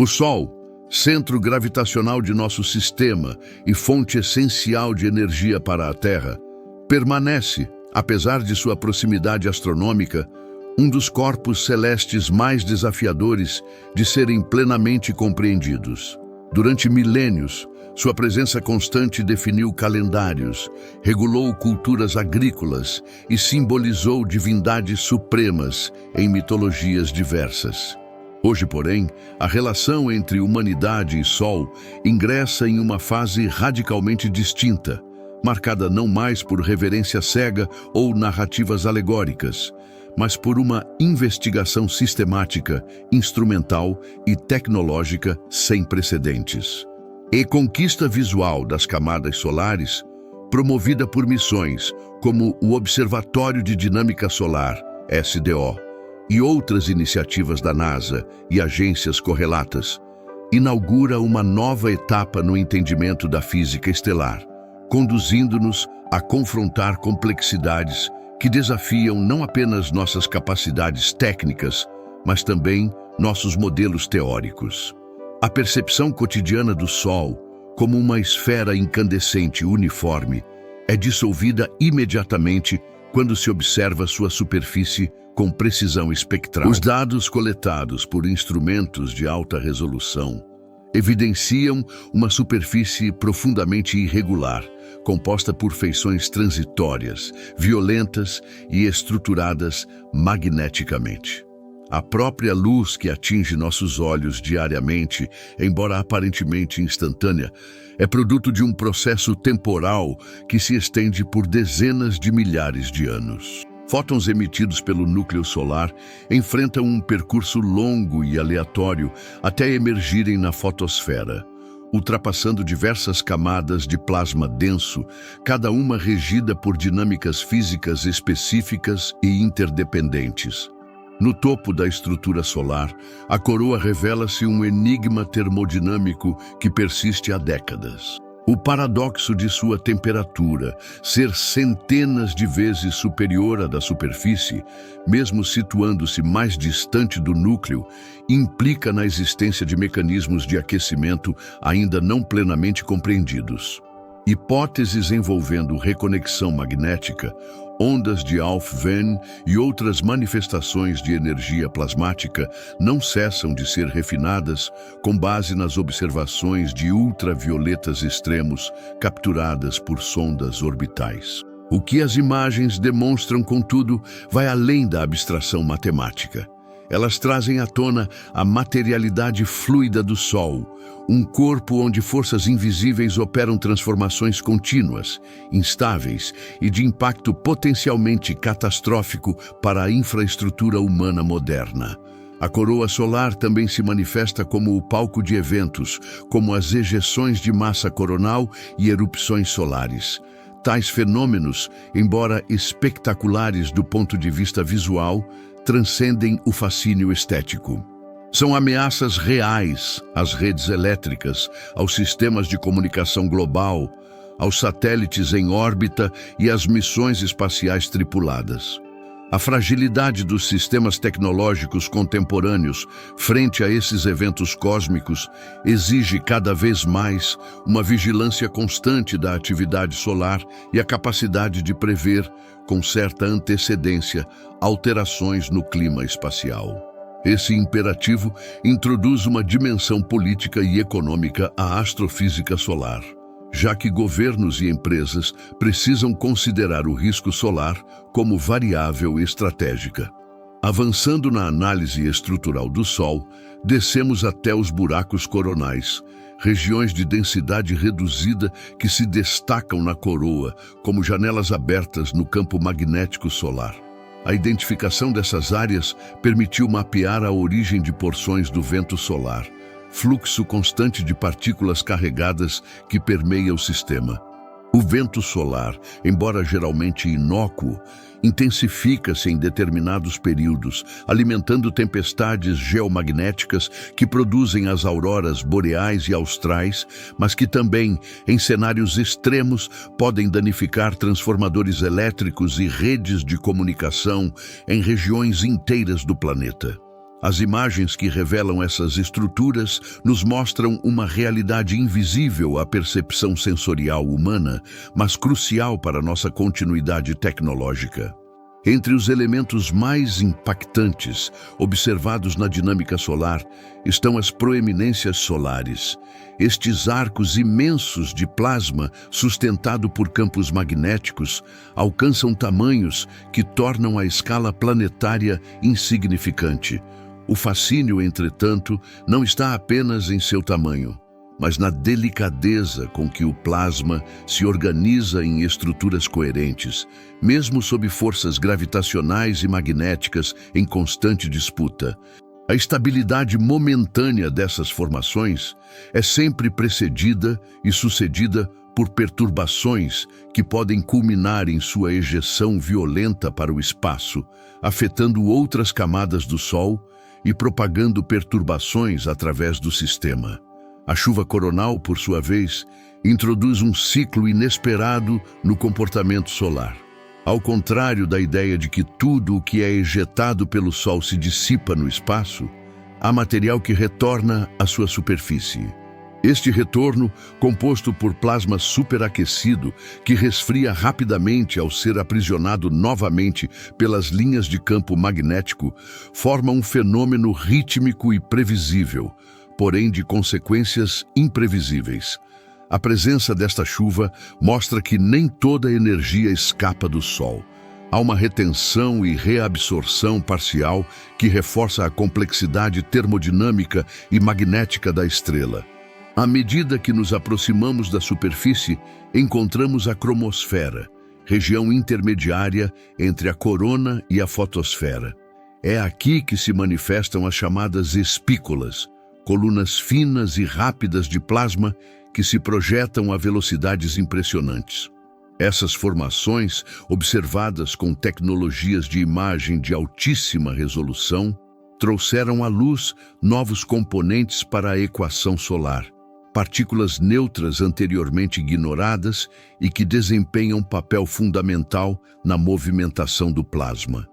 O Sol, centro gravitacional de nosso sistema e fonte essencial de energia para a Terra, permanece, apesar de sua proximidade astronômica, um dos corpos celestes mais desafiadores de serem plenamente compreendidos. Durante milênios, sua presença constante definiu calendários, regulou culturas agrícolas e simbolizou divindades supremas em mitologias diversas. Hoje, porém, a relação entre humanidade e Sol ingressa em uma fase radicalmente distinta, marcada não mais por reverência cega ou narrativas alegóricas, mas por uma investigação sistemática, instrumental e tecnológica sem precedentes. E conquista visual das camadas solares, promovida por missões como o Observatório de Dinâmica Solar, SDO, e outras iniciativas da NASA e agências correlatas, inaugura uma nova etapa no entendimento da física estelar, conduzindo-nos a confrontar complexidades que desafiam não apenas nossas capacidades técnicas, mas também nossos modelos teóricos. A percepção cotidiana do Sol, como uma esfera incandescente uniforme, é dissolvida imediatamente quando se observa sua superfície com precisão espectral. Os dados coletados por instrumentos de alta resolução evidenciam uma superfície profundamente irregular, composta por feições transitórias, violentas e estruturadas magneticamente. A própria luz que atinge nossos olhos diariamente, embora aparentemente instantânea, é produto de um processo temporal que se estende por dezenas de milhares de anos. Fótons emitidos pelo núcleo solar enfrentam um percurso longo e aleatório até emergirem na fotosfera, ultrapassando diversas camadas de plasma denso, cada uma regida por dinâmicas físicas específicas e interdependentes. No topo da estrutura solar, a coroa revela-se um enigma termodinâmico que persiste há décadas. O paradoxo de sua temperatura ser centenas de vezes superior à da superfície, mesmo situando-se mais distante do núcleo, implica na existência de mecanismos de aquecimento ainda não plenamente compreendidos. Hipóteses envolvendo reconexão magnética, ondas de Alfvén e outras manifestações de energia plasmática não cessam de ser refinadas com base nas observações de ultravioletas extremos capturadas por sondas orbitais. O que as imagens demonstram, contudo, vai além da abstração matemática. Elas trazem à tona a materialidade fluida do Sol, um corpo onde forças invisíveis operam transformações contínuas, instáveis e de impacto potencialmente catastrófico para a infraestrutura humana moderna. A coroa solar também se manifesta como o palco de eventos, como as ejeções de massa coronal e erupções solares. Tais fenômenos, embora espetaculares do ponto de vista visual, transcendem o fascínio estético. São ameaças reais às redes elétricas, aos sistemas de comunicação global, aos satélites em órbita e às missões espaciais tripuladas. A fragilidade dos sistemas tecnológicos contemporâneos frente a esses eventos cósmicos exige cada vez mais uma vigilância constante da atividade solar e a capacidade de prever, com certa antecedência, alterações no clima espacial. Esse imperativo introduz uma dimensão política e econômica à astrofísica solar, já que governos e empresas precisam considerar o risco solar como variável estratégica. Avançando na análise estrutural do Sol, descemos até os buracos coronais, regiões de densidade reduzida que se destacam na coroa como janelas abertas no campo magnético solar. A identificação dessas áreas permitiu mapear a origem de porções do vento solar, fluxo constante de partículas carregadas que permeia o sistema. O vento solar, embora geralmente inócuo, intensifica-se em determinados períodos, alimentando tempestades geomagnéticas que produzem as auroras boreais e austrais, mas que também, em cenários extremos, podem danificar transformadores elétricos e redes de comunicação em regiões inteiras do planeta. As imagens que revelam essas estruturas nos mostram uma realidade invisível à percepção sensorial humana, mas crucial para nossa continuidade tecnológica. Entre os elementos mais impactantes observados na dinâmica solar estão as proeminências solares. Estes arcos imensos de plasma, sustentado por campos magnéticos, alcançam tamanhos que tornam a escala planetária insignificante. O fascínio, entretanto, não está apenas em seu tamanho, mas na delicadeza com que o plasma se organiza em estruturas coerentes, mesmo sob forças gravitacionais e magnéticas em constante disputa. A estabilidade momentânea dessas formações é sempre precedida e sucedida por perturbações que podem culminar em sua ejeção violenta para o espaço, afetando outras camadas do Sol e propagando perturbações através do sistema. A chuva coronal, por sua vez, introduz um ciclo inesperado no comportamento solar. Ao contrário da ideia de que tudo o que é ejetado pelo Sol se dissipa no espaço, há material que retorna à sua superfície. Este retorno, composto por plasma superaquecido, que resfria rapidamente ao ser aprisionado novamente pelas linhas de campo magnético, forma um fenômeno rítmico e previsível, porém de consequências imprevisíveis. A presença desta chuva mostra que nem toda a energia escapa do Sol. Há uma retenção e reabsorção parcial que reforça a complexidade termodinâmica e magnética da estrela. À medida que nos aproximamos da superfície, encontramos a cromosfera, região intermediária entre a corona e a fotosfera. É aqui que se manifestam as chamadas espículas, colunas finas e rápidas de plasma que se projetam a velocidades impressionantes. Essas formações, observadas com tecnologias de imagem de altíssima resolução, trouxeram à luz novos componentes para a equação solar, partículas neutras anteriormente ignoradas e que desempenham papel fundamental na movimentação do plasma.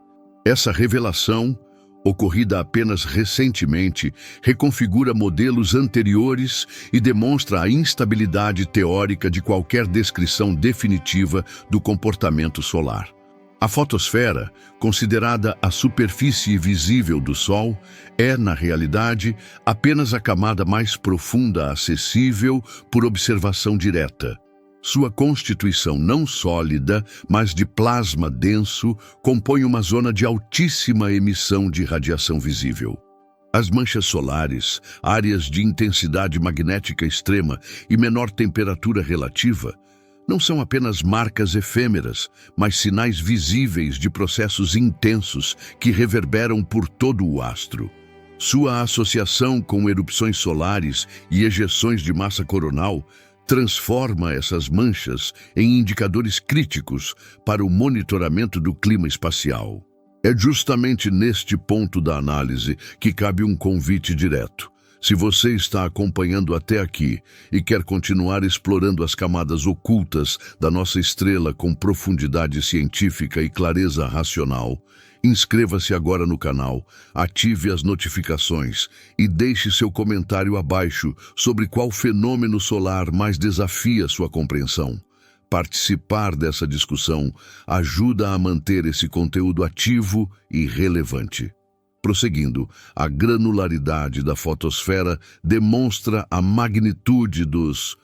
Essa revelação, ocorrida apenas recentemente, reconfigura modelos anteriores e demonstra a instabilidade teórica de qualquer descrição definitiva do comportamento solar. A fotosfera, considerada a superfície visível do Sol, é, na realidade, apenas a camada mais profunda acessível por observação direta. Sua constituição não sólida, mas de plasma denso, compõe uma zona de altíssima emissão de radiação visível. As manchas solares, áreas de intensidade magnética extrema e menor temperatura relativa, não são apenas marcas efêmeras, mas sinais visíveis de processos intensos que reverberam por todo o astro. Sua associação com erupções solares e ejeções de massa coronal transforma essas manchas em indicadores críticos para o monitoramento do clima espacial. É justamente neste ponto da análise que cabe um convite direto. Se você está acompanhando até aqui e quer continuar explorando as camadas ocultas da nossa estrela com profundidade científica e clareza racional, inscreva-se agora no canal, ative as notificações e deixe seu comentário abaixo sobre qual fenômeno solar mais desafia sua compreensão. Participar dessa discussão ajuda a manter esse conteúdo ativo e relevante. Prosseguindo, a granularidade da fotosfera demonstra a magnitude dos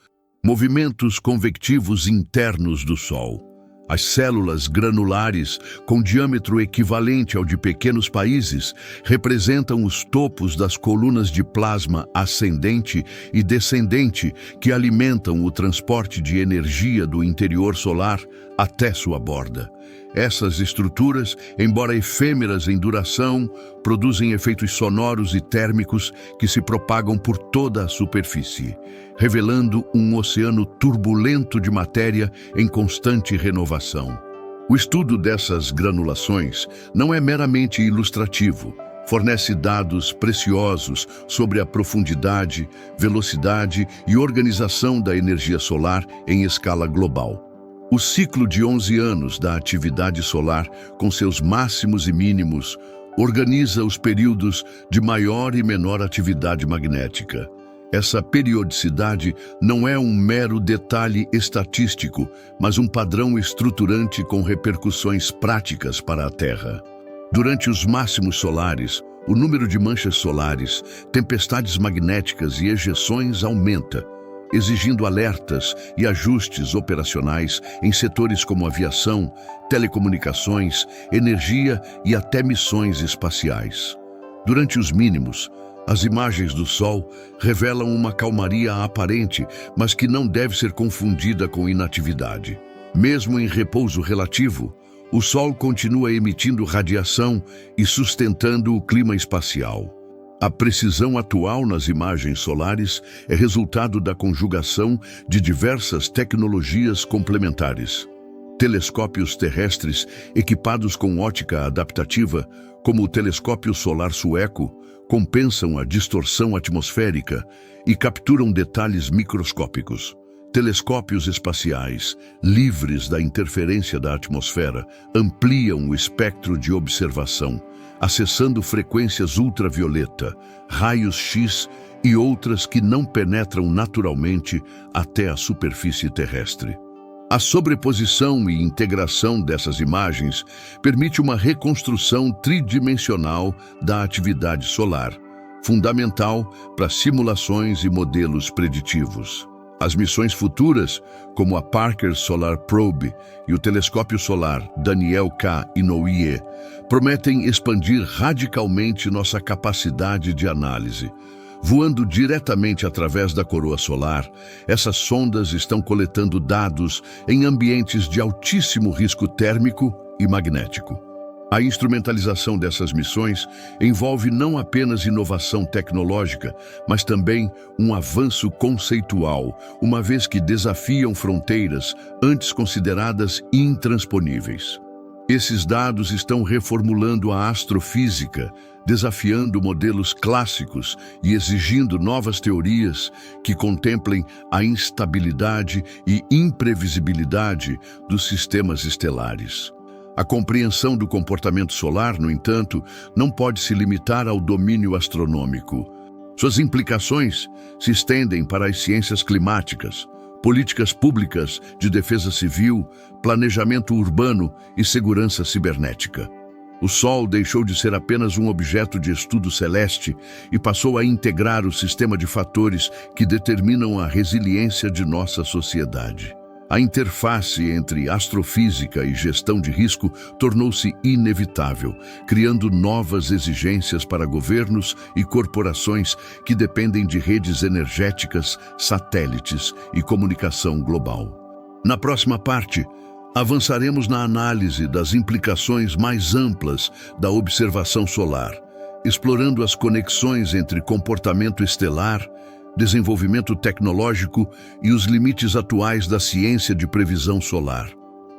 movimentos convectivos internos do Sol. As células granulares, com diâmetro equivalente ao de pequenos países, representam os topos das colunas de plasma ascendente e descendente que alimentam o transporte de energia do interior solar até sua borda. Essas estruturas, embora efêmeras em duração, produzem efeitos sonoros e térmicos que se propagam por toda a superfície, revelando um oceano turbulento de matéria em constante renovação. O estudo dessas granulações não é meramente ilustrativo, fornece dados preciosos sobre a profundidade, velocidade e organização da energia solar em escala global. O ciclo de 11 anos da atividade solar, com seus máximos e mínimos, organiza os períodos de maior e menor atividade magnética. Essa periodicidade não é um mero detalhe estatístico, mas um padrão estruturante com repercussões práticas para a Terra. Durante os máximos solares, o número de manchas solares, tempestades magnéticas e ejeções aumenta, exigindo alertas e ajustes operacionais em setores como aviação, telecomunicações, energia e até missões espaciais. Durante os mínimos, as imagens do Sol revelam uma calmaria aparente, mas que não deve ser confundida com inatividade. Mesmo em repouso relativo, o Sol continua emitindo radiação e sustentando o clima espacial. A precisão atual nas imagens solares é resultado da conjugação de diversas tecnologias complementares. Telescópios terrestres equipados com ótica adaptativa, como o Telescópio Solar Sueco, compensam a distorção atmosférica e capturam detalhes microscópicos. Telescópios espaciais, livres da interferência da atmosfera, ampliam o espectro de observação, acessando frequências ultravioleta, raios X e outras que não penetram naturalmente até a superfície terrestre. A sobreposição e integração dessas imagens permite uma reconstrução tridimensional da atividade solar, fundamental para simulações e modelos preditivos. As missões futuras, como a Parker Solar Probe e o Telescópio Solar Daniel K. Inouye, prometem expandir radicalmente nossa capacidade de análise. Voando diretamente através da coroa solar, essas sondas estão coletando dados em ambientes de altíssimo risco térmico e magnético. A instrumentalização dessas missões envolve não apenas inovação tecnológica, mas também um avanço conceitual, uma vez que desafiam fronteiras antes consideradas intransponíveis. Esses dados estão reformulando a astrofísica, desafiando modelos clássicos e exigindo novas teorias que contemplem a instabilidade e imprevisibilidade dos sistemas estelares. A compreensão do comportamento solar, no entanto, não pode se limitar ao domínio astronômico. Suas implicações se estendem para as ciências climáticas, políticas públicas de defesa civil, planejamento urbano e segurança cibernética. O Sol deixou de ser apenas um objeto de estudo celeste e passou a integrar o sistema de fatores que determinam a resiliência de nossa sociedade. A interface entre astrofísica e gestão de risco tornou-se inevitável, criando novas exigências para governos e corporações que dependem de redes energéticas, satélites e comunicação global. Na próxima parte, avançaremos na análise das implicações mais amplas da observação solar, explorando as conexões entre comportamento estelar, desenvolvimento tecnológico e os limites atuais da ciência de previsão solar.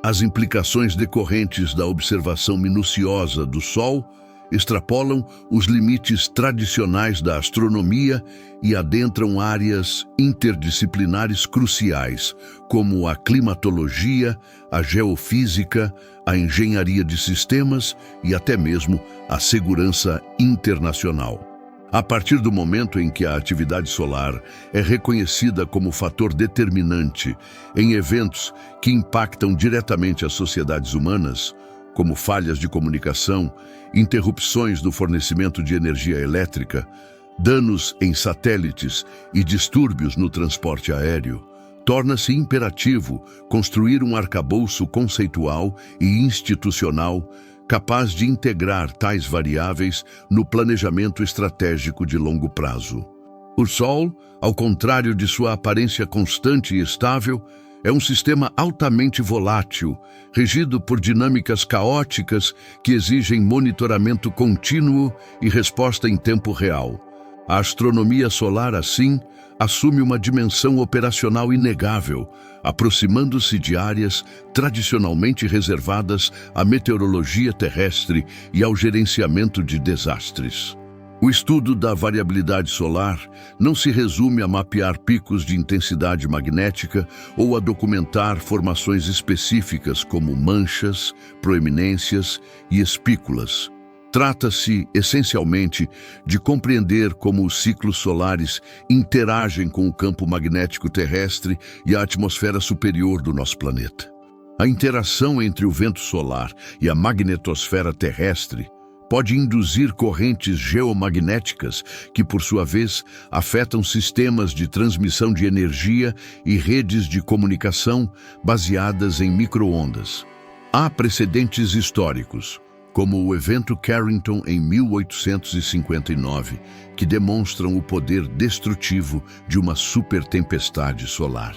As implicações decorrentes da observação minuciosa do Sol extrapolam os limites tradicionais da astronomia e adentram áreas interdisciplinares cruciais, como a climatologia, a geofísica, a engenharia de sistemas e até mesmo a segurança internacional. A partir do momento em que a atividade solar é reconhecida como fator determinante em eventos que impactam diretamente as sociedades humanas, como falhas de comunicação, interrupções no fornecimento de energia elétrica, danos em satélites e distúrbios no transporte aéreo, torna-se imperativo construir um arcabouço conceitual e institucional capaz de integrar tais variáveis no planejamento estratégico de longo prazo. O Sol, ao contrário de sua aparência constante e estável, é um sistema altamente volátil, regido por dinâmicas caóticas que exigem monitoramento contínuo e resposta em tempo real. A astronomia solar, assim, assume uma dimensão operacional inegável, aproximando-se de áreas tradicionalmente reservadas à meteorologia terrestre e ao gerenciamento de desastres. O estudo da variabilidade solar não se resume a mapear picos de intensidade magnética ou a documentar formações específicas como manchas, proeminências e espículas. Trata-se, essencialmente, de compreender como os ciclos solares interagem com o campo magnético terrestre e a atmosfera superior do nosso planeta. A interação entre o vento solar e a magnetosfera terrestre pode induzir correntes geomagnéticas que, por sua vez, afetam sistemas de transmissão de energia e redes de comunicação baseadas em micro-ondas. Há precedentes históricos, como o evento Carrington em 1859, que demonstram o poder destrutivo de uma supertempestade solar.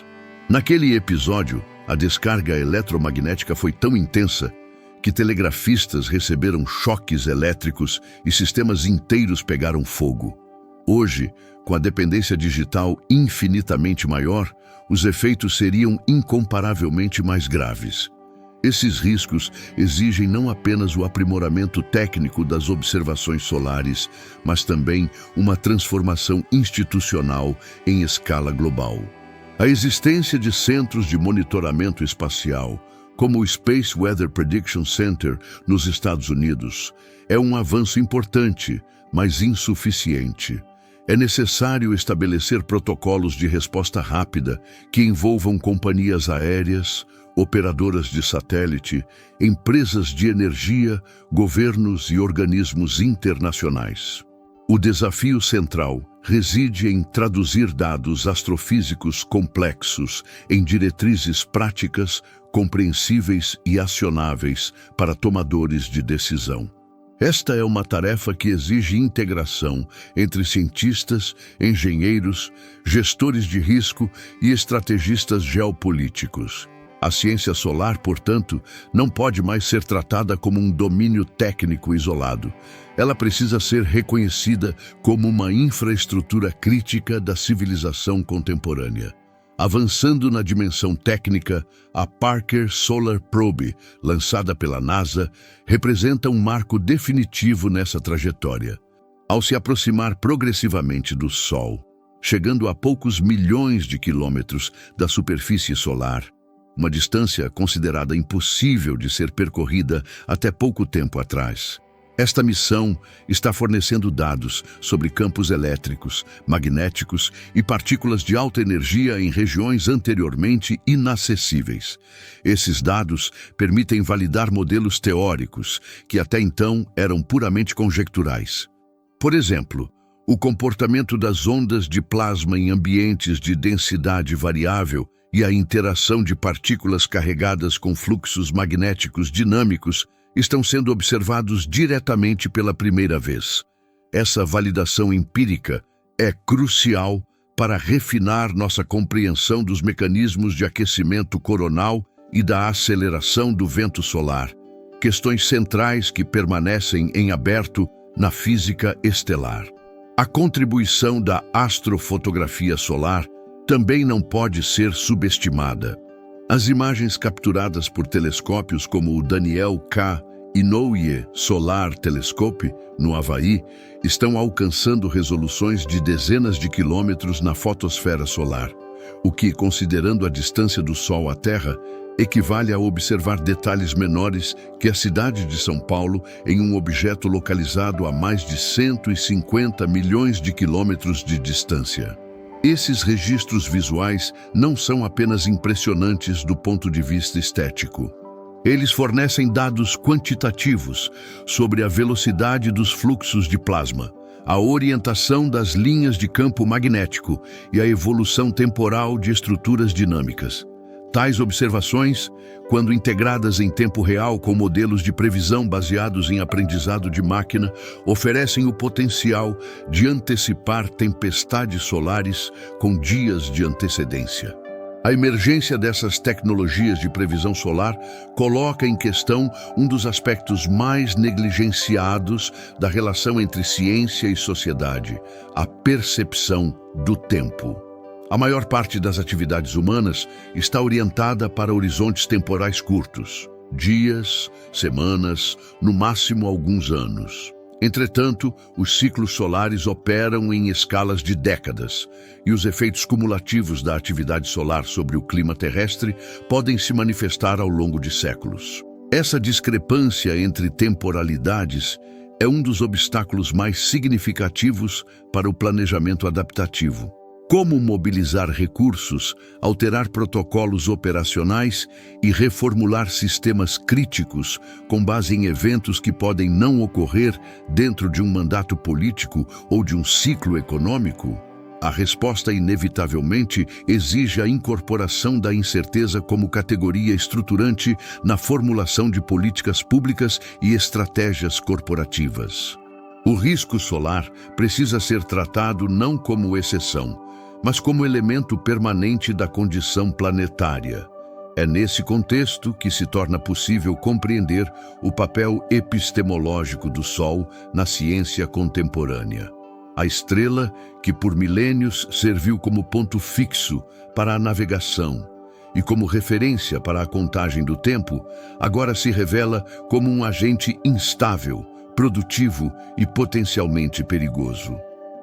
Naquele episódio, a descarga eletromagnética foi tão intensa que telegrafistas receberam choques elétricos e sistemas inteiros pegaram fogo. Hoje, com a dependência digital infinitamente maior, os efeitos seriam incomparavelmente mais graves. Esses riscos exigem não apenas o aprimoramento técnico das observações solares, mas também uma transformação institucional em escala global. A existência de centros de monitoramento espacial, como o Space Weather Prediction Center nos Estados Unidos, é um avanço importante, mas insuficiente. É necessário estabelecer protocolos de resposta rápida que envolvam companhias aéreas, operadoras de satélite, empresas de energia, governos e organismos internacionais. O desafio central reside em traduzir dados astrofísicos complexos em diretrizes práticas, compreensíveis e acionáveis para tomadores de decisão. Esta é uma tarefa que exige integração entre cientistas, engenheiros, gestores de risco e estrategistas geopolíticos. A ciência solar, portanto, não pode mais ser tratada como um domínio técnico isolado. Ela precisa ser reconhecida como uma infraestrutura crítica da civilização contemporânea. Avançando na dimensão técnica, a Parker Solar Probe, lançada pela NASA, representa um marco definitivo nessa trajetória. Ao se aproximar progressivamente do Sol, chegando a poucos milhões de quilômetros da superfície solar, uma distância considerada impossível de ser percorrida até pouco tempo atrás. Esta missão está fornecendo dados sobre campos elétricos, magnéticos e partículas de alta energia em regiões anteriormente inacessíveis. Esses dados permitem validar modelos teóricos que até então eram puramente conjecturais. Por exemplo, o comportamento das ondas de plasma em ambientes de densidade variável e a interação de partículas carregadas com fluxos magnéticos dinâmicos estão sendo observados diretamente pela primeira vez. Essa validação empírica é crucial para refinar nossa compreensão dos mecanismos de aquecimento coronal e da aceleração do vento solar, questões centrais que permanecem em aberto na física estelar. A contribuição da astrofotografia solar também não pode ser subestimada. As imagens capturadas por telescópios como o Daniel K. Inouye Solar Telescope, no Havaí, estão alcançando resoluções de dezenas de quilômetros na fotosfera solar, o que, considerando a distância do Sol à Terra, equivale a observar detalhes menores que a cidade de São Paulo em um objeto localizado a mais de 150 milhões de quilômetros de distância. Esses registros visuais não são apenas impressionantes do ponto de vista estético. Eles fornecem dados quantitativos sobre a velocidade dos fluxos de plasma, a orientação das linhas de campo magnético e a evolução temporal de estruturas dinâmicas. Tais observações, quando integradas em tempo real com modelos de previsão baseados em aprendizado de máquina, oferecem o potencial de antecipar tempestades solares com dias de antecedência. A emergência dessas tecnologias de previsão solar coloca em questão um dos aspectos mais negligenciados da relação entre ciência e sociedade, a percepção do tempo. A maior parte das atividades humanas está orientada para horizontes temporais curtos, dias, semanas, no máximo alguns anos. Entretanto, os ciclos solares operam em escalas de décadas, e os efeitos cumulativos da atividade solar sobre o clima terrestre podem se manifestar ao longo de séculos. Essa discrepância entre temporalidades é um dos obstáculos mais significativos para o planejamento adaptativo. Como mobilizar recursos, alterar protocolos operacionais e reformular sistemas críticos com base em eventos que podem não ocorrer dentro de um mandato político ou de um ciclo econômico? A resposta inevitavelmente exige a incorporação da incerteza como categoria estruturante na formulação de políticas públicas e estratégias corporativas. O risco solar precisa ser tratado não como exceção, mas como elemento permanente da condição planetária. É nesse contexto que se torna possível compreender o papel epistemológico do Sol na ciência contemporânea. A estrela, que por milênios serviu como ponto fixo para a navegação e como referência para a contagem do tempo, agora se revela como um agente instável, produtivo e potencialmente perigoso.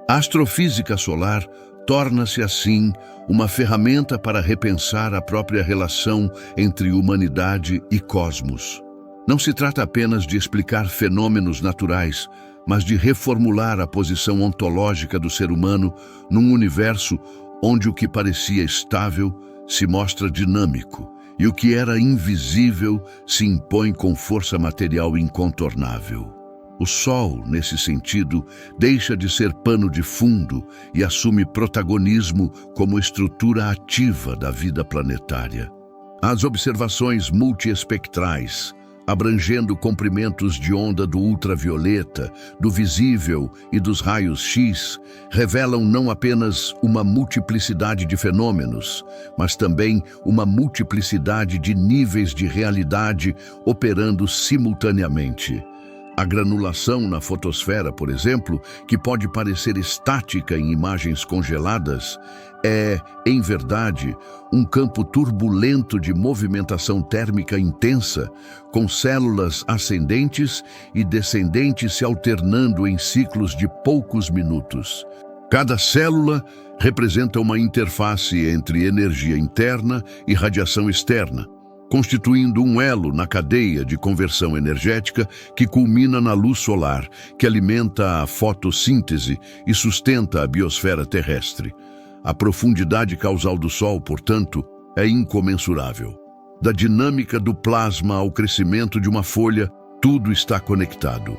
A astrofísica solar torna-se, assim, uma ferramenta para repensar a própria relação entre humanidade e cosmos. Não se trata apenas de explicar fenômenos naturais, mas de reformular a posição ontológica do ser humano num universo onde o que parecia estável se mostra dinâmico e o que era invisível se impõe com força material incontornável. O Sol, nesse sentido, deixa de ser pano de fundo e assume protagonismo como estrutura ativa da vida planetária. As observações multiespectrais, abrangendo comprimentos de onda do ultravioleta, do visível e dos raios X, revelam não apenas uma multiplicidade de fenômenos, mas também uma multiplicidade de níveis de realidade operando simultaneamente. A granulação na fotosfera, por exemplo, que pode parecer estática em imagens congeladas, é, em verdade, um campo turbulento de movimentação térmica intensa, com células ascendentes e descendentes se alternando em ciclos de poucos minutos. Cada célula representa uma interface entre energia interna e radiação externa, constituindo um elo na cadeia de conversão energética que culmina na luz solar, que alimenta a fotossíntese e sustenta a biosfera terrestre. A profundidade causal do Sol, portanto, é incomensurável. Da dinâmica do plasma ao crescimento de uma folha, tudo está conectado.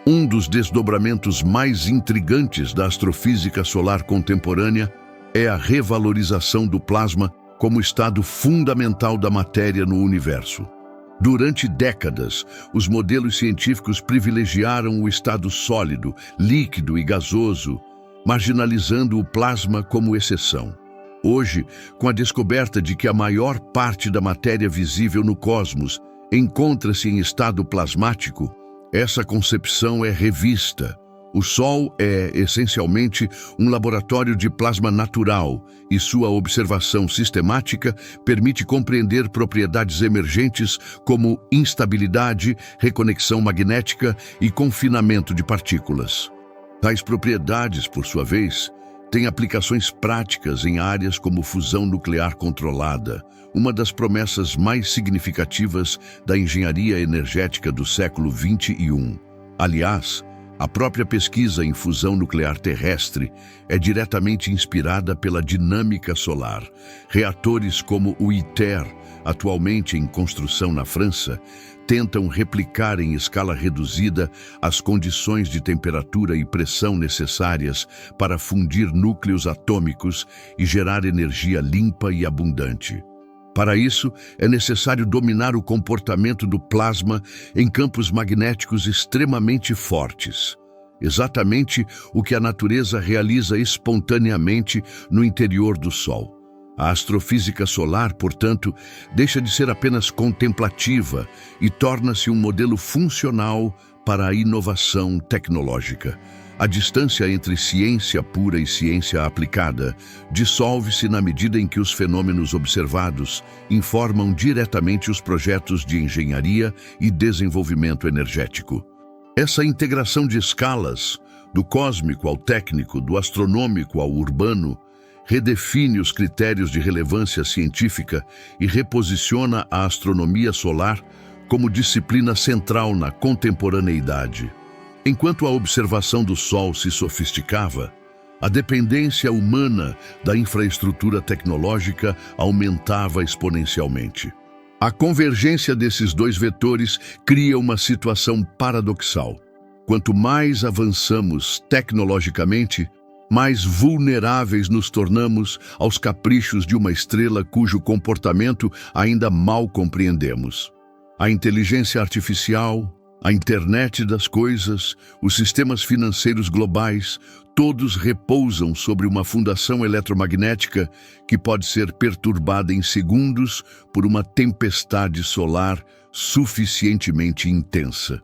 Um dos desdobramentos mais intrigantes da astrofísica solar contemporânea é a revalorização do plasma como estado fundamental da matéria no universo. Durante décadas, os modelos científicos privilegiaram o estado sólido, líquido e gasoso, marginalizando o plasma como exceção. Hoje, com a descoberta de que a maior parte da matéria visível no cosmos encontra-se em estado plasmático, essa concepção é revista. O Sol é, essencialmente, um laboratório de plasma natural e sua observação sistemática permite compreender propriedades emergentes como instabilidade, reconexão magnética e confinamento de partículas. Tais propriedades, por sua vez, têm aplicações práticas em áreas como fusão nuclear controlada, uma das promessas mais significativas da engenharia energética do século XXI. Aliás, a própria pesquisa em fusão nuclear terrestre é diretamente inspirada pela dinâmica solar. Reatores como o ITER, atualmente em construção na França, tentam replicar em escala reduzida as condições de temperatura e pressão necessárias para fundir núcleos atômicos e gerar energia limpa e abundante. Para isso, é necessário dominar o comportamento do plasma em campos magnéticos extremamente fortes. Exatamente o que a natureza realiza espontaneamente no interior do Sol. A astrofísica solar, portanto, deixa de ser apenas contemplativa e torna-se um modelo funcional para a inovação tecnológica. A distância entre ciência pura e ciência aplicada dissolve-se na medida em que os fenômenos observados informam diretamente os projetos de engenharia e desenvolvimento energético. Essa integração de escalas, do cósmico ao técnico, do astronômico ao urbano, redefine os critérios de relevância científica e reposiciona a astronomia solar como disciplina central na contemporaneidade. Enquanto a observação do Sol se sofisticava, a dependência humana da infraestrutura tecnológica aumentava exponencialmente. A convergência desses dois vetores cria uma situação paradoxal. Quanto mais avançamos tecnologicamente, mais vulneráveis nos tornamos aos caprichos de uma estrela cujo comportamento ainda mal compreendemos. A inteligência artificial, a internet das coisas, os sistemas financeiros globais, todos repousam sobre uma fundação eletromagnética que pode ser perturbada em segundos por uma tempestade solar suficientemente intensa.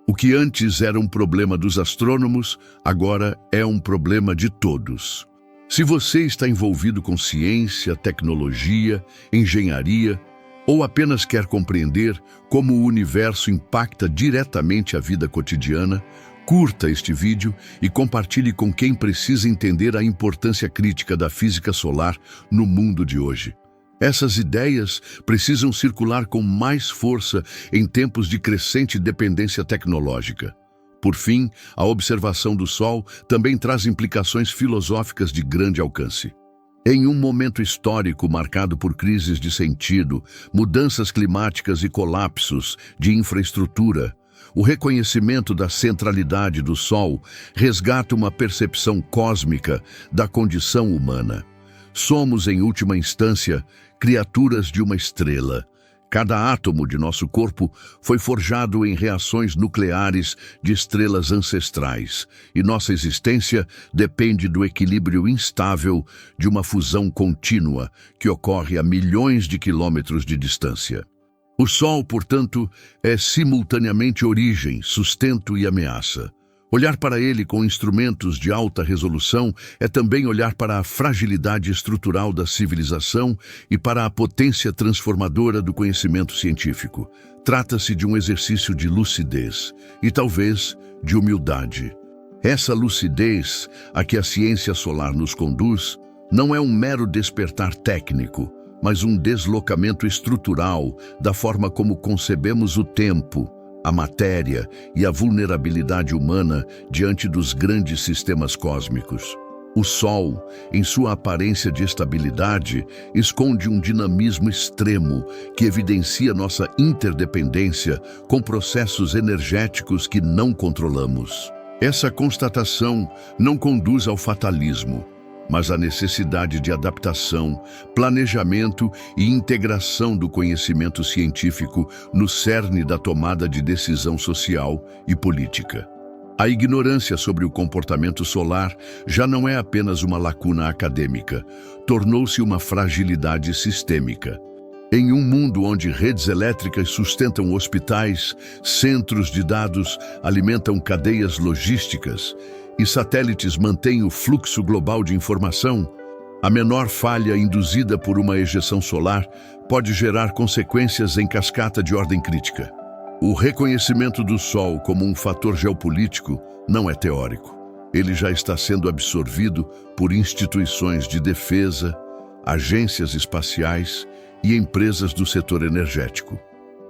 O que antes era um problema dos astrônomos, agora é um problema de todos. Se você está envolvido com ciência, tecnologia, engenharia, ou apenas quer compreender como o universo impacta diretamente a vida cotidiana, curta este vídeo e compartilhe com quem precisa entender a importância crítica da física solar no mundo de hoje. Essas ideias precisam circular com mais força em tempos de crescente dependência tecnológica. Por fim, a observação do Sol também traz implicações filosóficas de grande alcance. Em um momento histórico marcado por crises de sentido, mudanças climáticas e colapsos de infraestrutura, o reconhecimento da centralidade do Sol resgata uma percepção cósmica da condição humana. Somos, em última instância, criaturas de uma estrela. Cada átomo de nosso corpo foi forjado em reações nucleares de estrelas ancestrais, e nossa existência depende do equilíbrio instável de uma fusão contínua que ocorre a milhões de quilômetros de distância. O Sol, portanto, é simultaneamente origem, sustento e ameaça. Olhar para ele com instrumentos de alta resolução é também olhar para a fragilidade estrutural da civilização e para a potência transformadora do conhecimento científico. Trata-se de um exercício de lucidez e, talvez, de humildade. Essa lucidez a que a ciência solar nos conduz não é um mero despertar técnico, mas um deslocamento estrutural da forma como concebemos o tempo, a matéria e a vulnerabilidade humana diante dos grandes sistemas cósmicos. O Sol, em sua aparência de estabilidade, esconde um dinamismo extremo que evidencia nossa interdependência com processos energéticos que não controlamos. Essa constatação não conduz ao fatalismo, mas à necessidade de adaptação, planejamento e integração do conhecimento científico no cerne da tomada de decisão social e política. A ignorância sobre o comportamento solar já não é apenas uma lacuna acadêmica, tornou-se uma fragilidade sistêmica. Em um mundo onde redes elétricas sustentam hospitais, centros de dados alimentam cadeias logísticas e satélites mantêm o fluxo global de informação, a menor falha induzida por uma ejeção solar pode gerar consequências em cascata de ordem crítica. O reconhecimento do Sol como um fator geopolítico não é teórico. Ele já está sendo absorvido por instituições de defesa, agências espaciais e empresas do setor energético.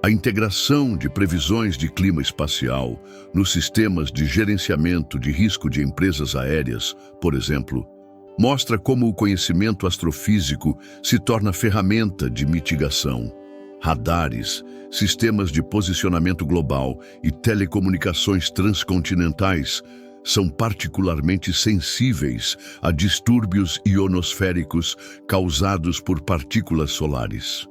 A integração de previsões de clima espacial nos sistemas de gerenciamento de risco de empresas aéreas, por exemplo, mostra como o conhecimento astrofísico se torna ferramenta de mitigação. Radares, sistemas de posicionamento global e telecomunicações transcontinentais são particularmente sensíveis a distúrbios ionosféricos causados por partículas solares.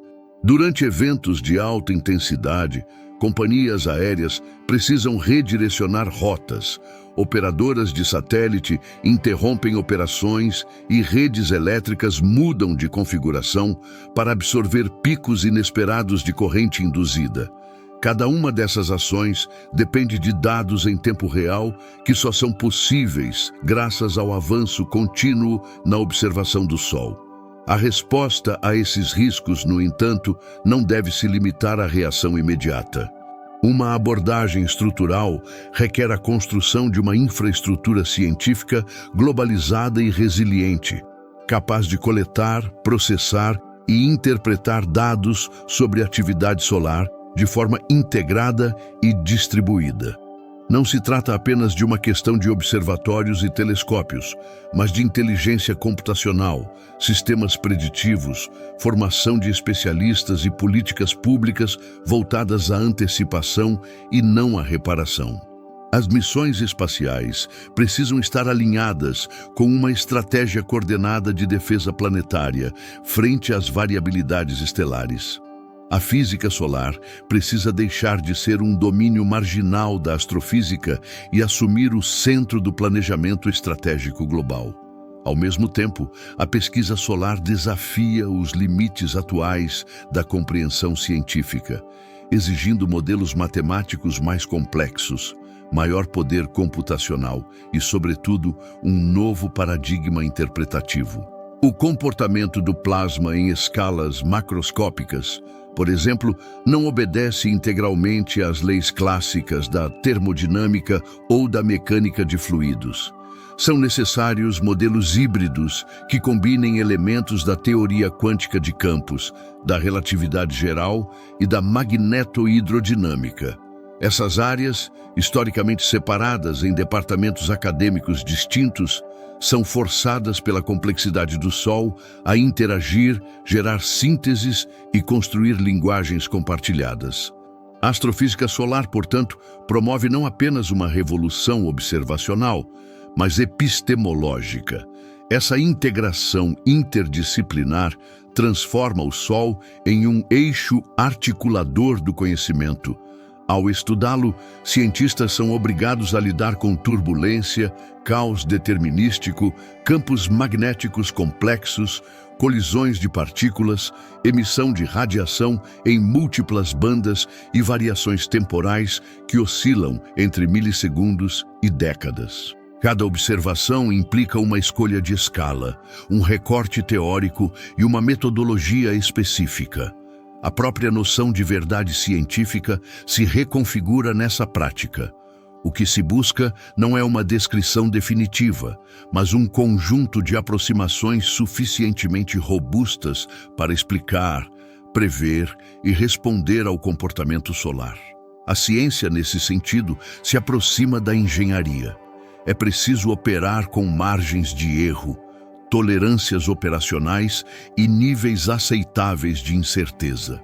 Durante eventos de alta intensidade, companhias aéreas precisam redirecionar rotas, operadoras de satélite interrompem operações e redes elétricas mudam de configuração para absorver picos inesperados de corrente induzida. Cada uma dessas ações depende de dados em tempo real que só são possíveis graças ao avanço contínuo na observação do Sol. A resposta a esses riscos, no entanto, não deve se limitar à reação imediata. Uma abordagem estrutural requer a construção de uma infraestrutura científica globalizada e resiliente, capaz de coletar, processar e interpretar dados sobre a atividade solar de forma integrada e distribuída. Não se trata apenas de uma questão de observatórios e telescópios, mas de inteligência computacional, sistemas preditivos, formação de especialistas e políticas públicas voltadas à antecipação e não à reparação. As missões espaciais precisam estar alinhadas com uma estratégia coordenada de defesa planetária frente às variabilidades estelares. A física solar precisa deixar de ser um domínio marginal da astrofísica e assumir o centro do planejamento estratégico global. Ao mesmo tempo, a pesquisa solar desafia os limites atuais da compreensão científica, exigindo modelos matemáticos mais complexos, maior poder computacional e, sobretudo, um novo paradigma interpretativo. O comportamento do plasma em escalas macroscópicas, por exemplo, não obedece integralmente às leis clássicas da termodinâmica ou da mecânica de fluidos. São necessários modelos híbridos que combinem elementos da teoria quântica de campos, da relatividade geral e da magnetohidrodinâmica. Essas áreas, historicamente separadas em departamentos acadêmicos distintos, são forçadas pela complexidade do Sol a interagir, gerar sínteses e construir linguagens compartilhadas. A astrofísica solar, portanto, promove não apenas uma revolução observacional, mas epistemológica. Essa integração interdisciplinar transforma o Sol em um eixo articulador do conhecimento. Ao estudá-lo, cientistas são obrigados a lidar com turbulência, caos determinístico, campos magnéticos complexos, colisões de partículas, emissão de radiação em múltiplas bandas e variações temporais que oscilam entre milissegundos e décadas. Cada observação implica uma escolha de escala, um recorte teórico e uma metodologia específica. A própria noção de verdade científica se reconfigura nessa prática. O que se busca não é uma descrição definitiva, mas um conjunto de aproximações suficientemente robustas para explicar, prever e responder ao comportamento solar. A ciência, nesse sentido, se aproxima da engenharia. É preciso operar com margens de erro, tolerâncias operacionais e níveis aceitáveis de incerteza.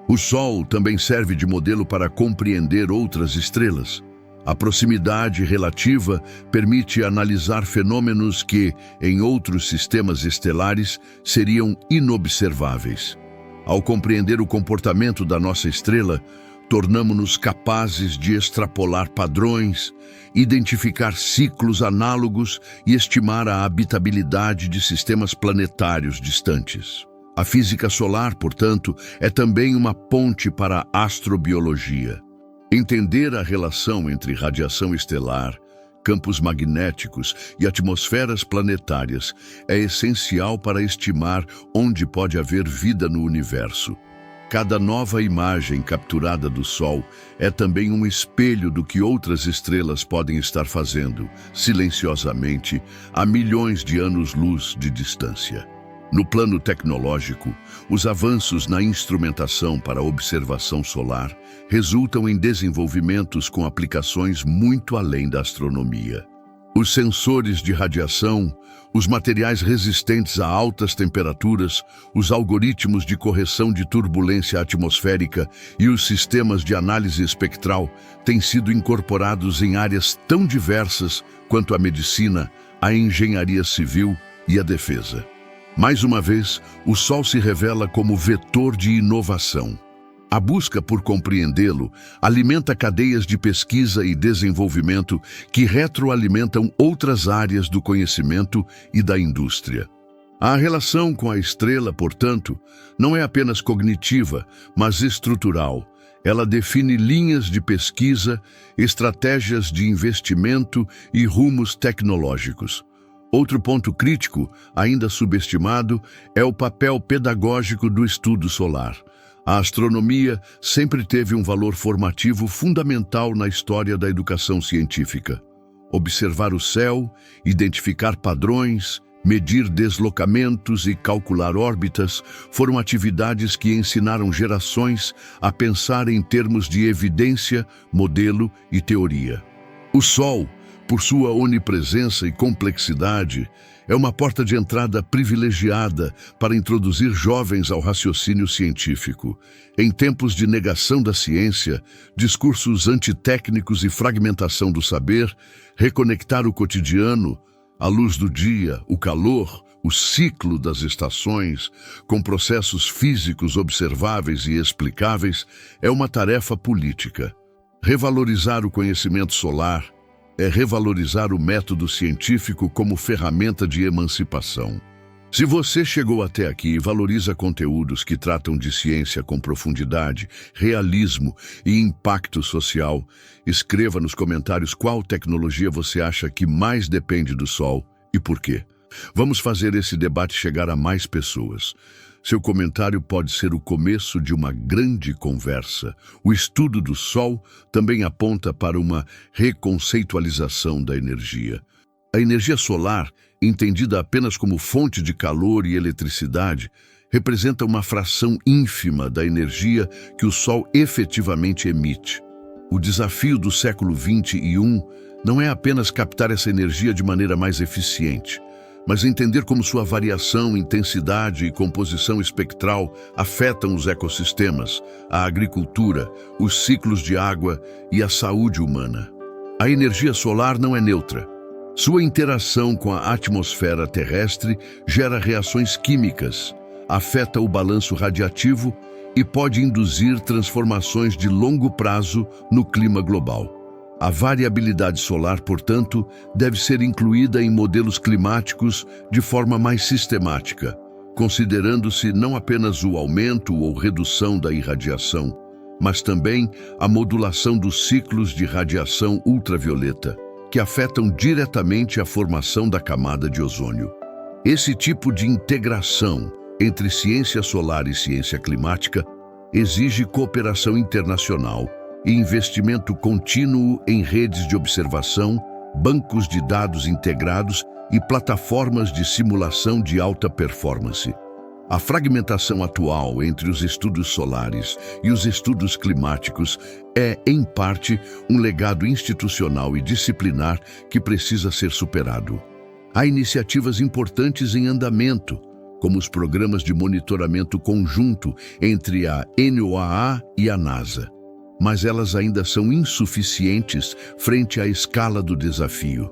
O Sol também serve de modelo para compreender outras estrelas. A proximidade relativa permite analisar fenômenos que, em outros sistemas estelares, seriam inobserváveis. Ao compreender o comportamento da nossa estrela, tornamo-nos capazes de extrapolar padrões, identificar ciclos análogos e estimar a habitabilidade de sistemas planetários distantes. A física solar, portanto, é também uma ponte para a astrobiologia. Entender a relação entre radiação estelar, campos magnéticos e atmosferas planetárias é essencial para estimar onde pode haver vida no universo. Cada nova imagem capturada do Sol é também um espelho do que outras estrelas podem estar fazendo, silenciosamente, a milhões de anos-luz de distância. No plano tecnológico, os avanços na instrumentação para a observação solar resultam em desenvolvimentos com aplicações muito além da astronomia. Os sensores de radiação, os materiais resistentes a altas temperaturas, os algoritmos de correção de turbulência atmosférica e os sistemas de análise espectral têm sido incorporados em áreas tão diversas quanto a medicina, a engenharia civil e a defesa. Mais uma vez, o Sol se revela como vetor de inovação. A busca por compreendê-lo alimenta cadeias de pesquisa e desenvolvimento que retroalimentam outras áreas do conhecimento e da indústria. A relação com a estrela, portanto, não é apenas cognitiva, mas estrutural. Ela define linhas de pesquisa, estratégias de investimento e rumos tecnológicos. Outro ponto crítico, ainda subestimado, é o papel pedagógico do estudo solar. A astronomia sempre teve um valor formativo fundamental na história da educação científica. Observar o céu, identificar padrões, medir deslocamentos e calcular órbitas foram atividades que ensinaram gerações a pensar em termos de evidência, modelo e teoria. O Sol, por sua onipresença e complexidade, é uma porta de entrada privilegiada para introduzir jovens ao raciocínio científico. Em tempos de negação da ciência, discursos antitécnicos e fragmentação do saber, reconectar o cotidiano, a luz do dia, o calor, o ciclo das estações, com processos físicos observáveis e explicáveis, é uma tarefa política. Revalorizar o conhecimento solar é revalorizar o método científico como ferramenta de emancipação. Se você chegou até aqui e valoriza conteúdos que tratam de ciência com profundidade, realismo e impacto social, escreva nos comentários qual tecnologia você acha que mais depende do Sol e por quê. Vamos fazer esse debate chegar a mais pessoas. Seu comentário pode ser o começo de uma grande conversa. O estudo do Sol também aponta para uma reconceitualização da energia. A energia solar, entendida apenas como fonte de calor e eletricidade, representa uma fração ínfima da energia que o Sol efetivamente emite. O desafio do século XXI não é apenas captar essa energia de maneira mais eficiente, mas entender como sua variação, intensidade e composição espectral afetam os ecossistemas, a agricultura, os ciclos de água e a saúde humana. A energia solar não é neutra. Sua interação com a atmosfera terrestre gera reações químicas, afeta o balanço radiativo e pode induzir transformações de longo prazo no clima global. A variabilidade solar, portanto, deve ser incluída em modelos climáticos de forma mais sistemática, considerando-se não apenas o aumento ou redução da irradiação, mas também a modulação dos ciclos de radiação ultravioleta, que afetam diretamente a formação da camada de ozônio. Esse tipo de integração entre ciência solar e ciência climática exige cooperação internacional e investimento contínuo em redes de observação, bancos de dados integrados e plataformas de simulação de alta performance. A fragmentação atual entre os estudos solares e os estudos climáticos é, em parte, um legado institucional e disciplinar que precisa ser superado. Há iniciativas importantes em andamento, como os programas de monitoramento conjunto entre a NOAA e a NASA. Mas elas ainda são insuficientes frente à escala do desafio.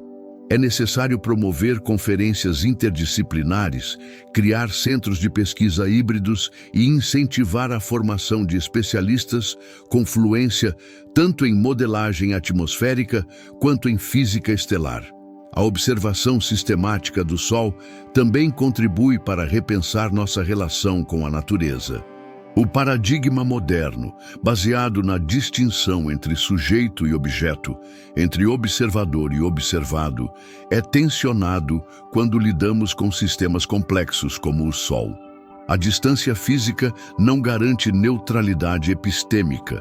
É necessário promover conferências interdisciplinares, criar centros de pesquisa híbridos e incentivar a formação de especialistas com fluência tanto em modelagem atmosférica quanto em física estelar. A observação sistemática do Sol também contribui para repensar nossa relação com a natureza. O paradigma moderno, baseado na distinção entre sujeito e objeto, entre observador e observado, é tensionado quando lidamos com sistemas complexos como o Sol. A distância física não garante neutralidade epistêmica.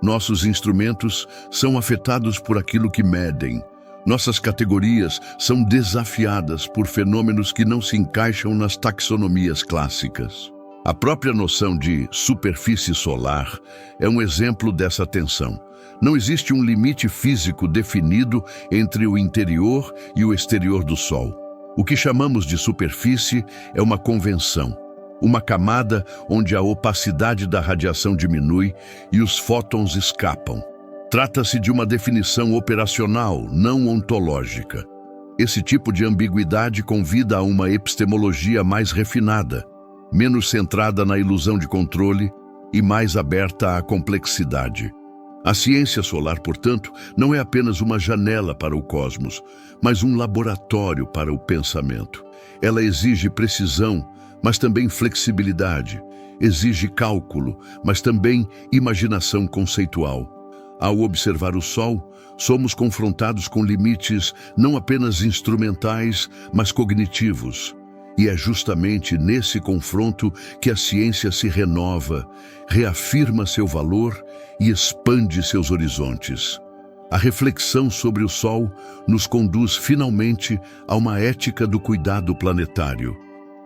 Nossos instrumentos são afetados por aquilo que medem. Nossas categorias são desafiadas por fenômenos que não se encaixam nas taxonomias clássicas. A própria noção de superfície solar é um exemplo dessa tensão. Não existe um limite físico definido entre o interior e o exterior do Sol. O que chamamos de superfície é uma convenção, uma camada onde a opacidade da radiação diminui e os fótons escapam. Trata-se de uma definição operacional, não ontológica. Esse tipo de ambiguidade convida a uma epistemologia mais refinada, menos centrada na ilusão de controle e mais aberta à complexidade. A ciência solar, portanto, não é apenas uma janela para o cosmos, mas um laboratório para o pensamento. Ela exige precisão, mas também flexibilidade. Exige cálculo, mas também imaginação conceitual. Ao observar o Sol, somos confrontados com limites não apenas instrumentais, mas cognitivos. E é justamente nesse confronto que a ciência se renova, reafirma seu valor e expande seus horizontes. A reflexão sobre o Sol nos conduz finalmente a uma ética do cuidado planetário.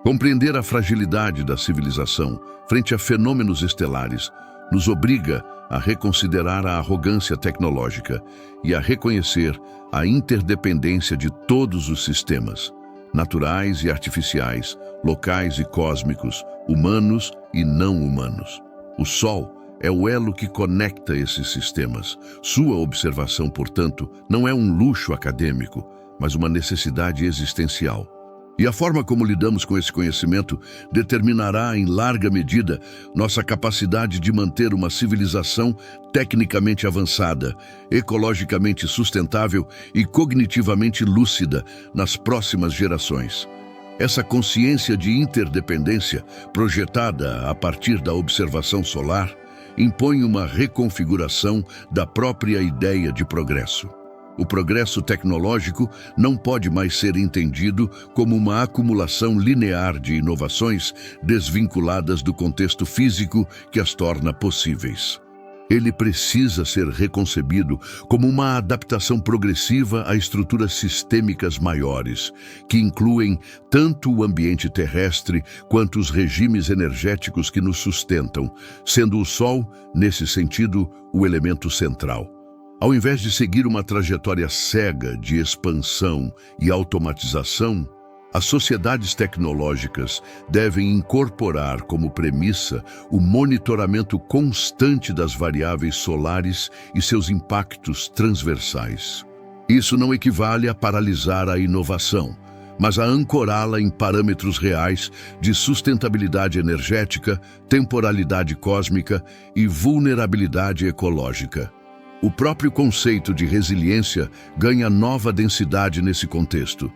Compreender a fragilidade da civilização frente a fenômenos estelares nos obriga a reconsiderar a arrogância tecnológica e a reconhecer a interdependência de todos os sistemas, naturais e artificiais, locais e cósmicos, humanos e não humanos. O Sol é o elo que conecta esses sistemas. Sua observação, portanto, não é um luxo acadêmico, mas uma necessidade existencial. E a forma como lidamos com esse conhecimento determinará, em larga medida, nossa capacidade de manter uma civilização tecnicamente avançada, ecologicamente sustentável e cognitivamente lúcida nas próximas gerações. Essa consciência de interdependência, projetada a partir da observação solar, impõe uma reconfiguração da própria ideia de progresso. O progresso tecnológico não pode mais ser entendido como uma acumulação linear de inovações desvinculadas do contexto físico que as torna possíveis. Ele precisa ser reconcebido como uma adaptação progressiva a estruturas sistêmicas maiores, que incluem tanto o ambiente terrestre quanto os regimes energéticos que nos sustentam, sendo o Sol, nesse sentido, o elemento central. Ao invés de seguir uma trajetória cega de expansão e automatização, as sociedades tecnológicas devem incorporar como premissa o monitoramento constante das variáveis solares e seus impactos transversais. Isso não equivale a paralisar a inovação, mas a ancorá-la em parâmetros reais de sustentabilidade energética, temporalidade cósmica e vulnerabilidade ecológica. O próprio conceito de resiliência ganha nova densidade nesse contexto.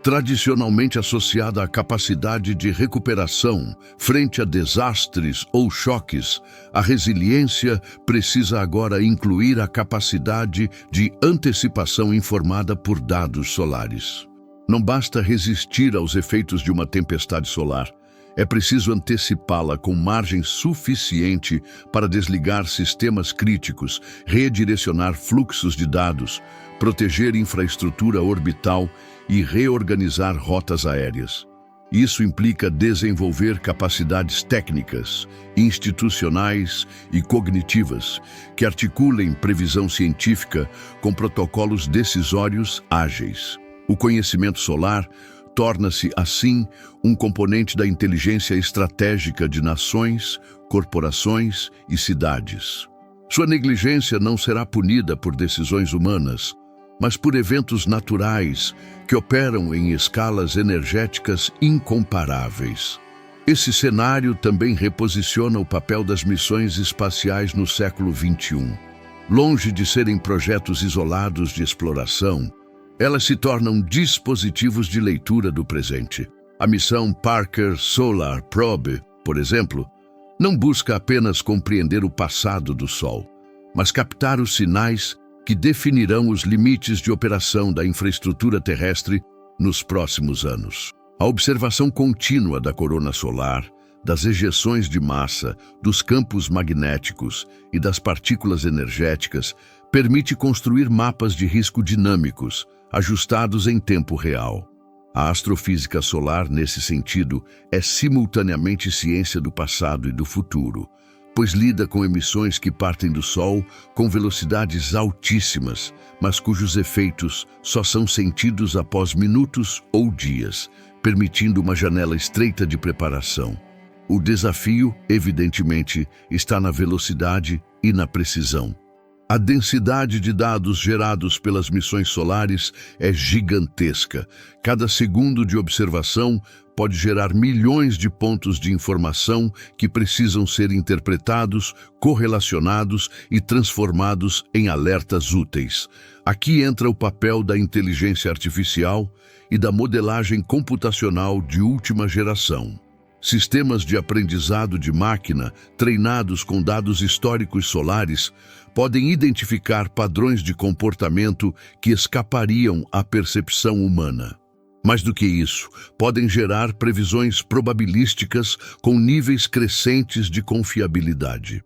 Tradicionalmente associada à capacidade de recuperação frente a desastres ou choques, a resiliência precisa agora incluir a capacidade de antecipação informada por dados solares. Não basta resistir aos efeitos de uma tempestade solar. É preciso antecipá-la com margem suficiente para desligar sistemas críticos, redirecionar fluxos de dados, proteger infraestrutura orbital e reorganizar rotas aéreas. Isso implica desenvolver capacidades técnicas, institucionais e cognitivas que articulem previsão científica com protocolos decisórios ágeis. O conhecimento solar torna-se, assim, um componente da inteligência estratégica de nações, corporações e cidades. Sua negligência não será punida por decisões humanas, mas por eventos naturais que operam em escalas energéticas incomparáveis. Esse cenário também reposiciona o papel das missões espaciais no século XXI. Longe de serem projetos isolados de exploração, elas se tornam dispositivos de leitura do presente. A missão Parker Solar Probe, por exemplo, não busca apenas compreender o passado do Sol, mas captar os sinais que definirão os limites de operação da infraestrutura terrestre nos próximos anos. A observação contínua da corona solar, das ejeções de massa, dos campos magnéticos e das partículas energéticas permite construir mapas de risco dinâmicos, ajustados em tempo real. A astrofísica solar, nesse sentido, é simultaneamente ciência do passado e do futuro, pois lida com emissões que partem do Sol com velocidades altíssimas, mas cujos efeitos só são sentidos após minutos ou dias, permitindo uma janela estreita de preparação. O desafio, evidentemente, está na velocidade e na precisão. A densidade de dados gerados pelas missões solares é gigantesca. Cada segundo de observação pode gerar milhões de pontos de informação que precisam ser interpretados, correlacionados e transformados em alertas úteis. Aqui entra o papel da inteligência artificial e da modelagem computacional de última geração. Sistemas de aprendizado de máquina, treinados com dados históricos solares, podem identificar padrões de comportamento que escapariam à percepção humana. Mais do que isso, podem gerar previsões probabilísticas com níveis crescentes de confiabilidade.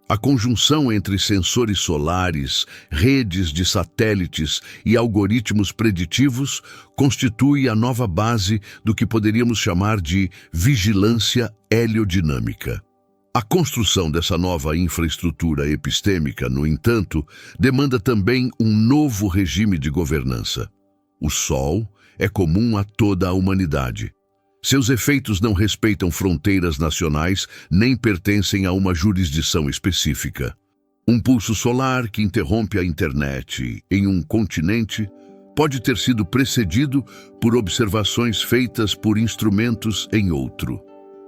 A conjunção entre sensores solares, redes de satélites e algoritmos preditivos constitui a nova base do que poderíamos chamar de vigilância heliodinâmica. A construção dessa nova infraestrutura epistêmica, no entanto, demanda também um novo regime de governança. O Sol é comum a toda a humanidade. Seus efeitos não respeitam fronteiras nacionais nem pertencem a uma jurisdição específica. Um pulso solar que interrompe a internet em um continente pode ter sido precedido por observações feitas por instrumentos em outro.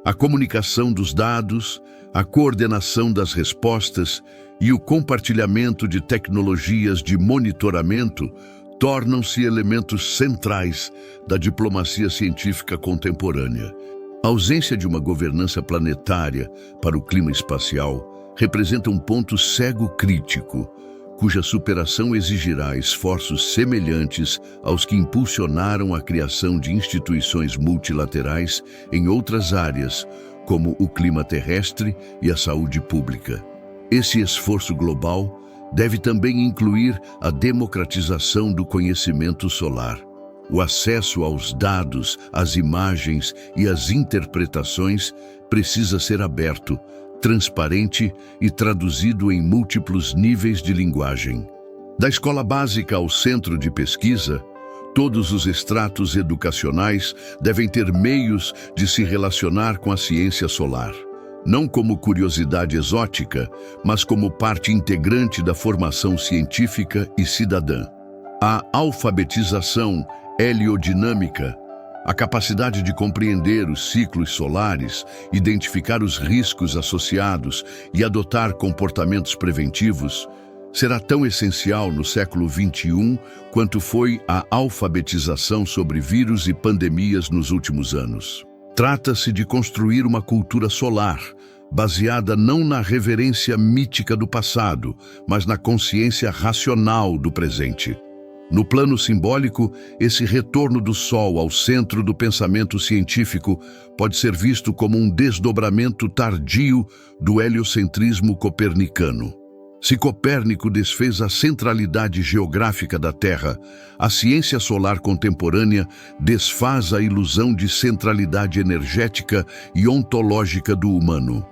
A comunicação dos dados, a coordenação das respostas e o compartilhamento de tecnologias de monitoramento tornam-se elementos centrais da diplomacia científica contemporânea. A ausência de uma governança planetária para o clima espacial representa um ponto cego crítico, cuja superação exigirá esforços semelhantes aos que impulsionaram a criação de instituições multilaterais em outras áreas, como o clima terrestre e a saúde pública. Esse esforço global deve também incluir a democratização do conhecimento solar. O acesso aos dados, às imagens e às interpretações precisa ser aberto, transparente e traduzido em múltiplos níveis de linguagem. Da escola básica ao centro de pesquisa, todos os estratos educacionais devem ter meios de se relacionar com a ciência solar, não como curiosidade exótica, mas como parte integrante da formação científica e cidadã. A alfabetização heliodinâmica, a capacidade de compreender os ciclos solares, identificar os riscos associados e adotar comportamentos preventivos, será tão essencial no século XXI quanto foi a alfabetização sobre vírus e pandemias nos últimos anos. Trata-se de construir uma cultura solar, baseada não na reverência mítica do passado, mas na consciência racional do presente. No plano simbólico, esse retorno do Sol ao centro do pensamento científico pode ser visto como um desdobramento tardio do heliocentrismo copernicano. Se Copérnico desfez a centralidade geográfica da Terra, a ciência solar contemporânea desfaz a ilusão de centralidade energética e ontológica do humano.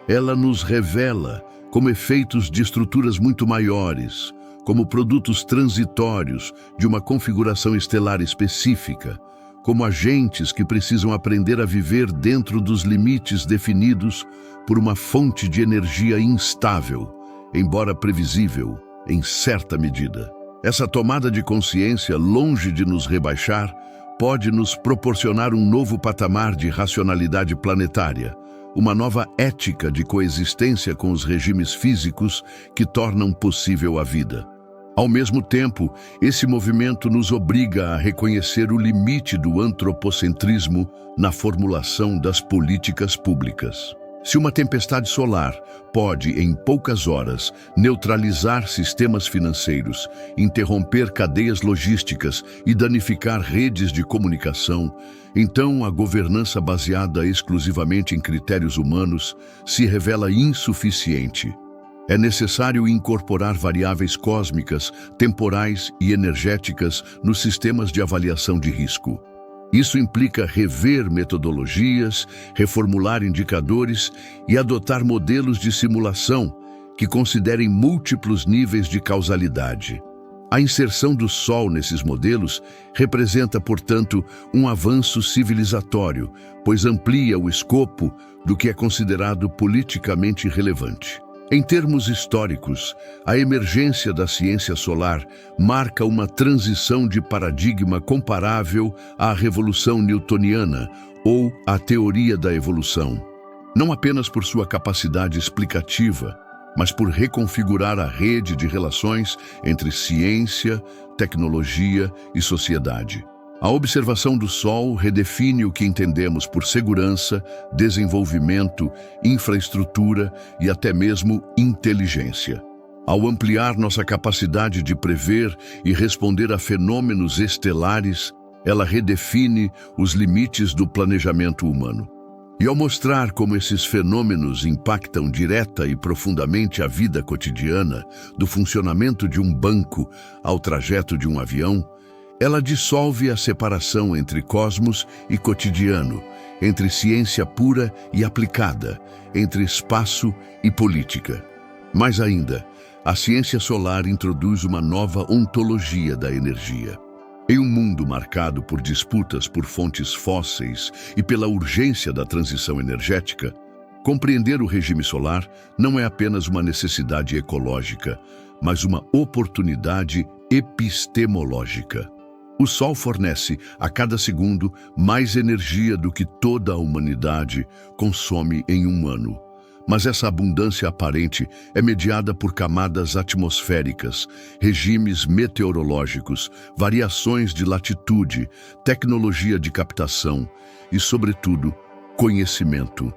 Ela nos revela como efeitos de estruturas muito maiores, como produtos transitórios de uma configuração estelar específica, como agentes que precisam aprender a viver dentro dos limites definidos por uma fonte de energia instável, embora previsível, em certa medida. Essa tomada de consciência, longe de nos rebaixar, pode nos proporcionar um novo patamar de racionalidade planetária, uma nova ética de coexistência com os regimes físicos que tornam possível a vida. Ao mesmo tempo, esse movimento nos obriga a reconhecer o limite do antropocentrismo na formulação das políticas públicas. Se uma tempestade solar pode, em poucas horas, neutralizar sistemas financeiros, interromper cadeias logísticas e danificar redes de comunicação, então a governança baseada exclusivamente em critérios humanos se revela insuficiente. É necessário incorporar variáveis cósmicas, temporais e energéticas nos sistemas de avaliação de risco. Isso implica rever metodologias, reformular indicadores e adotar modelos de simulação que considerem múltiplos níveis de causalidade. A inserção do Sol nesses modelos representa, portanto, um avanço civilizatório, pois amplia o escopo do que é considerado politicamente relevante. Em termos históricos, a emergência da ciência solar marca uma transição de paradigma comparável à Revolução Newtoniana ou à teoria da evolução, não apenas por sua capacidade explicativa, mas por reconfigurar a rede de relações entre ciência, tecnologia e sociedade. A observação do Sol redefine o que entendemos por segurança, desenvolvimento, infraestrutura e até mesmo inteligência. Ao ampliar nossa capacidade de prever e responder a fenômenos estelares, ela redefine os limites do planejamento humano. E ao mostrar como esses fenômenos impactam direta e profundamente a vida cotidiana, do funcionamento de um banco ao trajeto de um avião, Ela dissolve a separação entre cosmos e cotidiano, entre ciência pura e aplicada, entre espaço e política. Mais ainda, a ciência solar introduz uma nova ontologia da energia. Em um mundo marcado por disputas por fontes fósseis e pela urgência da transição energética, compreender o regime solar não é apenas uma necessidade ecológica, mas uma oportunidade epistemológica. O Sol fornece, a cada segundo, mais energia do que toda a humanidade consome em um ano. Mas essa abundância aparente é mediada por camadas atmosféricas, regimes meteorológicos, variações de latitude, tecnologia de captação e, sobretudo, conhecimento.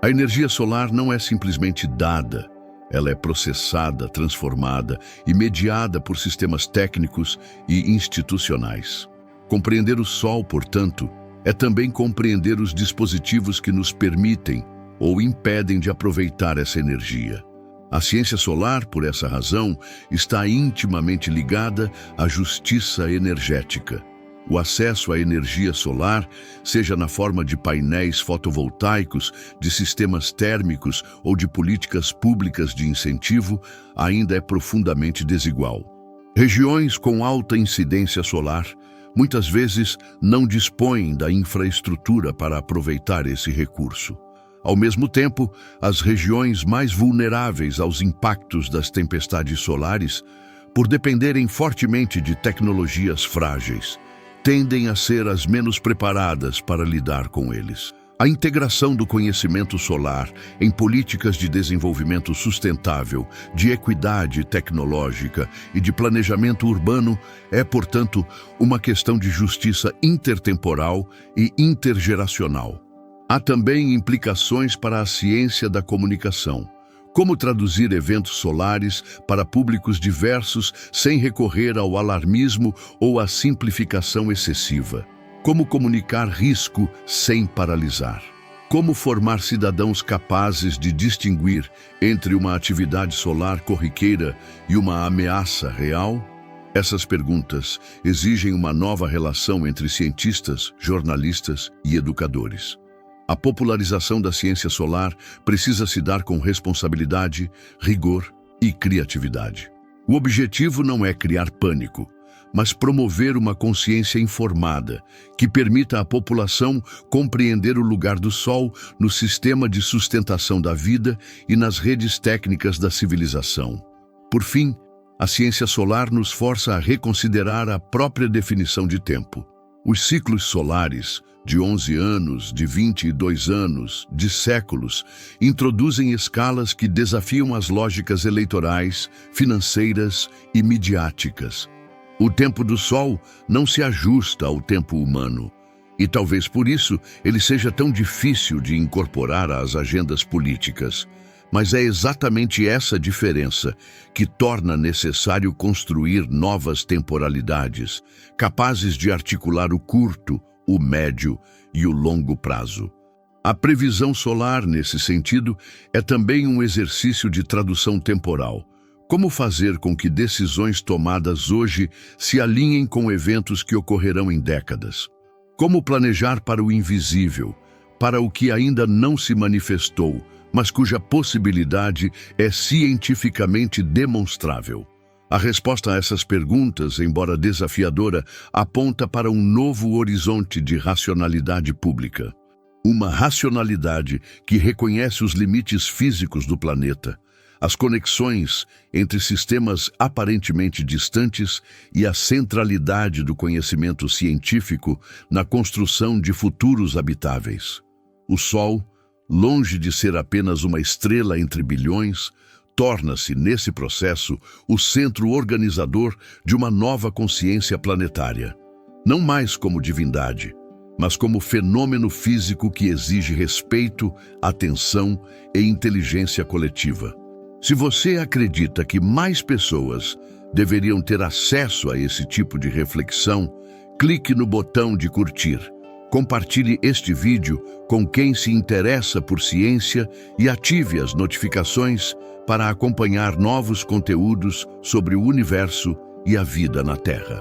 A energia solar não é simplesmente dada, ela é processada, transformada e mediada por sistemas técnicos e institucionais. Compreender o Sol, portanto, é também compreender os dispositivos que nos permitem ou impedem de aproveitar essa energia. A ciência solar, por essa razão, está intimamente ligada à justiça energética. O acesso à energia solar, seja na forma de painéis fotovoltaicos, de sistemas térmicos ou de políticas públicas de incentivo, ainda é profundamente desigual. Regiões com alta incidência solar muitas vezes não dispõem da infraestrutura para aproveitar esse recurso. Ao mesmo tempo, as regiões mais vulneráveis aos impactos das tempestades solares, por dependerem fortemente de tecnologias frágeis, tendem a ser as menos preparadas para lidar com eles. A integração do conhecimento solar em políticas de desenvolvimento sustentável, de equidade tecnológica e de planejamento urbano é, portanto, uma questão de justiça intertemporal e intergeracional. Há também implicações para a ciência da comunicação. Como traduzir eventos solares para públicos diversos sem recorrer ao alarmismo ou à simplificação excessiva? Como comunicar risco sem paralisar? Como formar cidadãos capazes de distinguir entre uma atividade solar corriqueira e uma ameaça real? Essas perguntas exigem uma nova relação entre cientistas, jornalistas e educadores. A popularização da ciência solar precisa se dar com responsabilidade, rigor e criatividade. O objetivo não é criar pânico, mas promover uma consciência informada que permita à população compreender o lugar do Sol no sistema de sustentação da vida e nas redes técnicas da civilização. Por fim, a ciência solar nos força a reconsiderar a própria definição de tempo. Os ciclos solares, de 11 anos, de 22 anos, de séculos, introduzem escalas que desafiam as lógicas eleitorais, financeiras e midiáticas. O tempo do Sol não se ajusta ao tempo humano, e talvez por isso ele seja tão difícil de incorporar às agendas políticas. Mas é exatamente essa diferença que torna necessário construir novas temporalidades, capazes de articular o curto, o médio e o longo prazo. A previsão solar, nesse sentido, é também um exercício de tradução temporal. Como fazer com que decisões tomadas hoje se alinhem com eventos que ocorrerão em décadas? Como planejar para o invisível, para o que ainda não se manifestou, mas cuja possibilidade é cientificamente demonstrável? A resposta a essas perguntas, embora desafiadora, aponta para um novo horizonte de racionalidade pública. Uma racionalidade que reconhece os limites físicos do planeta, as conexões entre sistemas aparentemente distantes e a centralidade do conhecimento científico na construção de futuros habitáveis. O Sol, longe de ser apenas uma estrela entre bilhões, torna-se, nesse processo, o centro organizador de uma nova consciência planetária. Não mais como divindade, mas como fenômeno físico que exige respeito, atenção e inteligência coletiva. Se você acredita que mais pessoas deveriam ter acesso a esse tipo de reflexão, clique no botão de curtir. Compartilhe este vídeo com quem se interessa por ciência e ative as notificações para acompanhar novos conteúdos sobre o universo e a vida na Terra.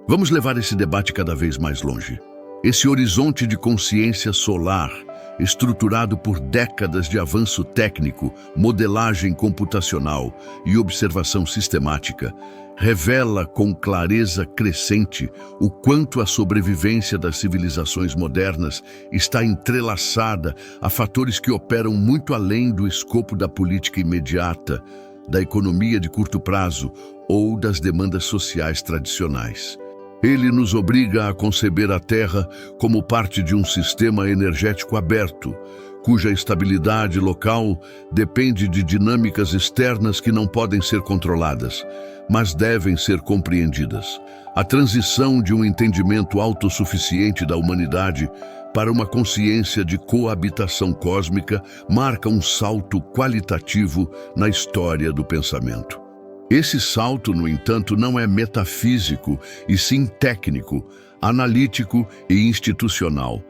Vamos levar esse debate cada vez mais longe. Esse horizonte de consciência solar, estruturado por décadas de avanço técnico, modelagem computacional e observação sistemática, revela com clareza crescente o quanto a sobrevivência das civilizações modernas está entrelaçada a fatores que operam muito além do escopo da política imediata, da economia de curto prazo ou das demandas sociais tradicionais. Ele nos obriga a conceber a Terra como parte de um sistema energético aberto, cuja estabilidade local depende de dinâmicas externas que não podem ser controladas, mas devem ser compreendidas. A transição de um entendimento autossuficiente da humanidade para uma consciência de coabitação cósmica marca um salto qualitativo na história do pensamento. Esse salto, no entanto, não é metafísico, e sim técnico, analítico e institucional.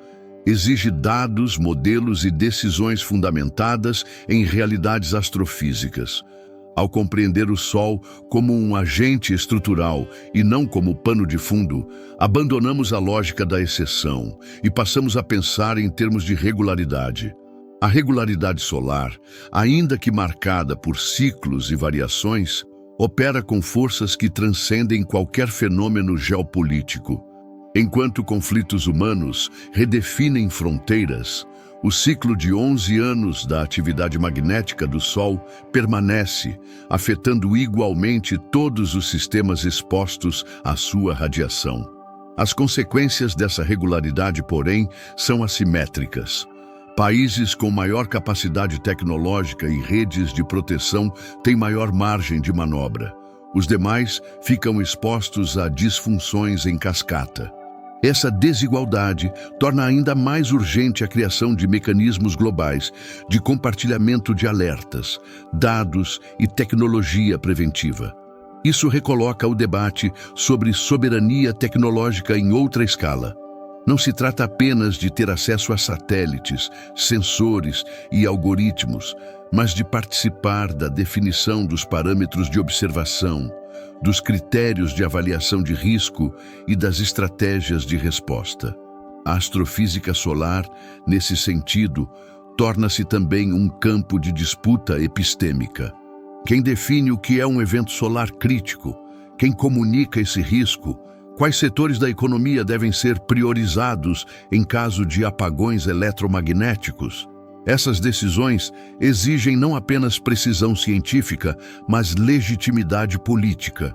Exige dados, modelos e decisões fundamentadas em realidades astrofísicas. Ao compreender o Sol como um agente estrutural e não como pano de fundo, abandonamos a lógica da exceção e passamos a pensar em termos de regularidade. A regularidade solar, ainda que marcada por ciclos e variações, opera com forças que transcendem qualquer fenômeno geopolítico. Enquanto conflitos humanos redefinem fronteiras, o ciclo de 11 anos da atividade magnética do Sol permanece, afetando igualmente todos os sistemas expostos à sua radiação. As consequências dessa regularidade, porém, são assimétricas. Países com maior capacidade tecnológica e redes de proteção têm maior margem de manobra. Os demais ficam expostos a disfunções em cascata. Essa desigualdade torna ainda mais urgente a criação de mecanismos globais de compartilhamento de alertas, dados e tecnologia preventiva. Isso recoloca o debate sobre soberania tecnológica em outra escala. Não se trata apenas de ter acesso a satélites, sensores e algoritmos, mas de participar da definição dos parâmetros de observação, dos critérios de avaliação de risco e das estratégias de resposta. A astrofísica solar, nesse sentido, torna-se também um campo de disputa epistêmica. Quem define o que é um evento solar crítico? Quem comunica esse risco? Quais setores da economia devem ser priorizados em caso de apagões eletromagnéticos? Essas decisões exigem não apenas precisão científica, mas legitimidade política.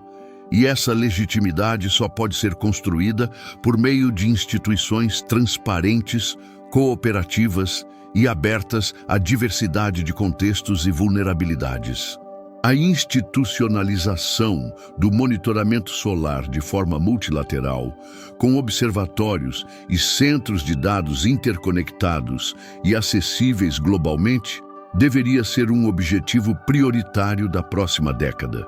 E essa legitimidade só pode ser construída por meio de instituições transparentes, cooperativas e abertas à diversidade de contextos e vulnerabilidades. A institucionalização do monitoramento solar de forma multilateral, com observatórios e centros de dados interconectados e acessíveis globalmente, deveria ser um objetivo prioritário da próxima década.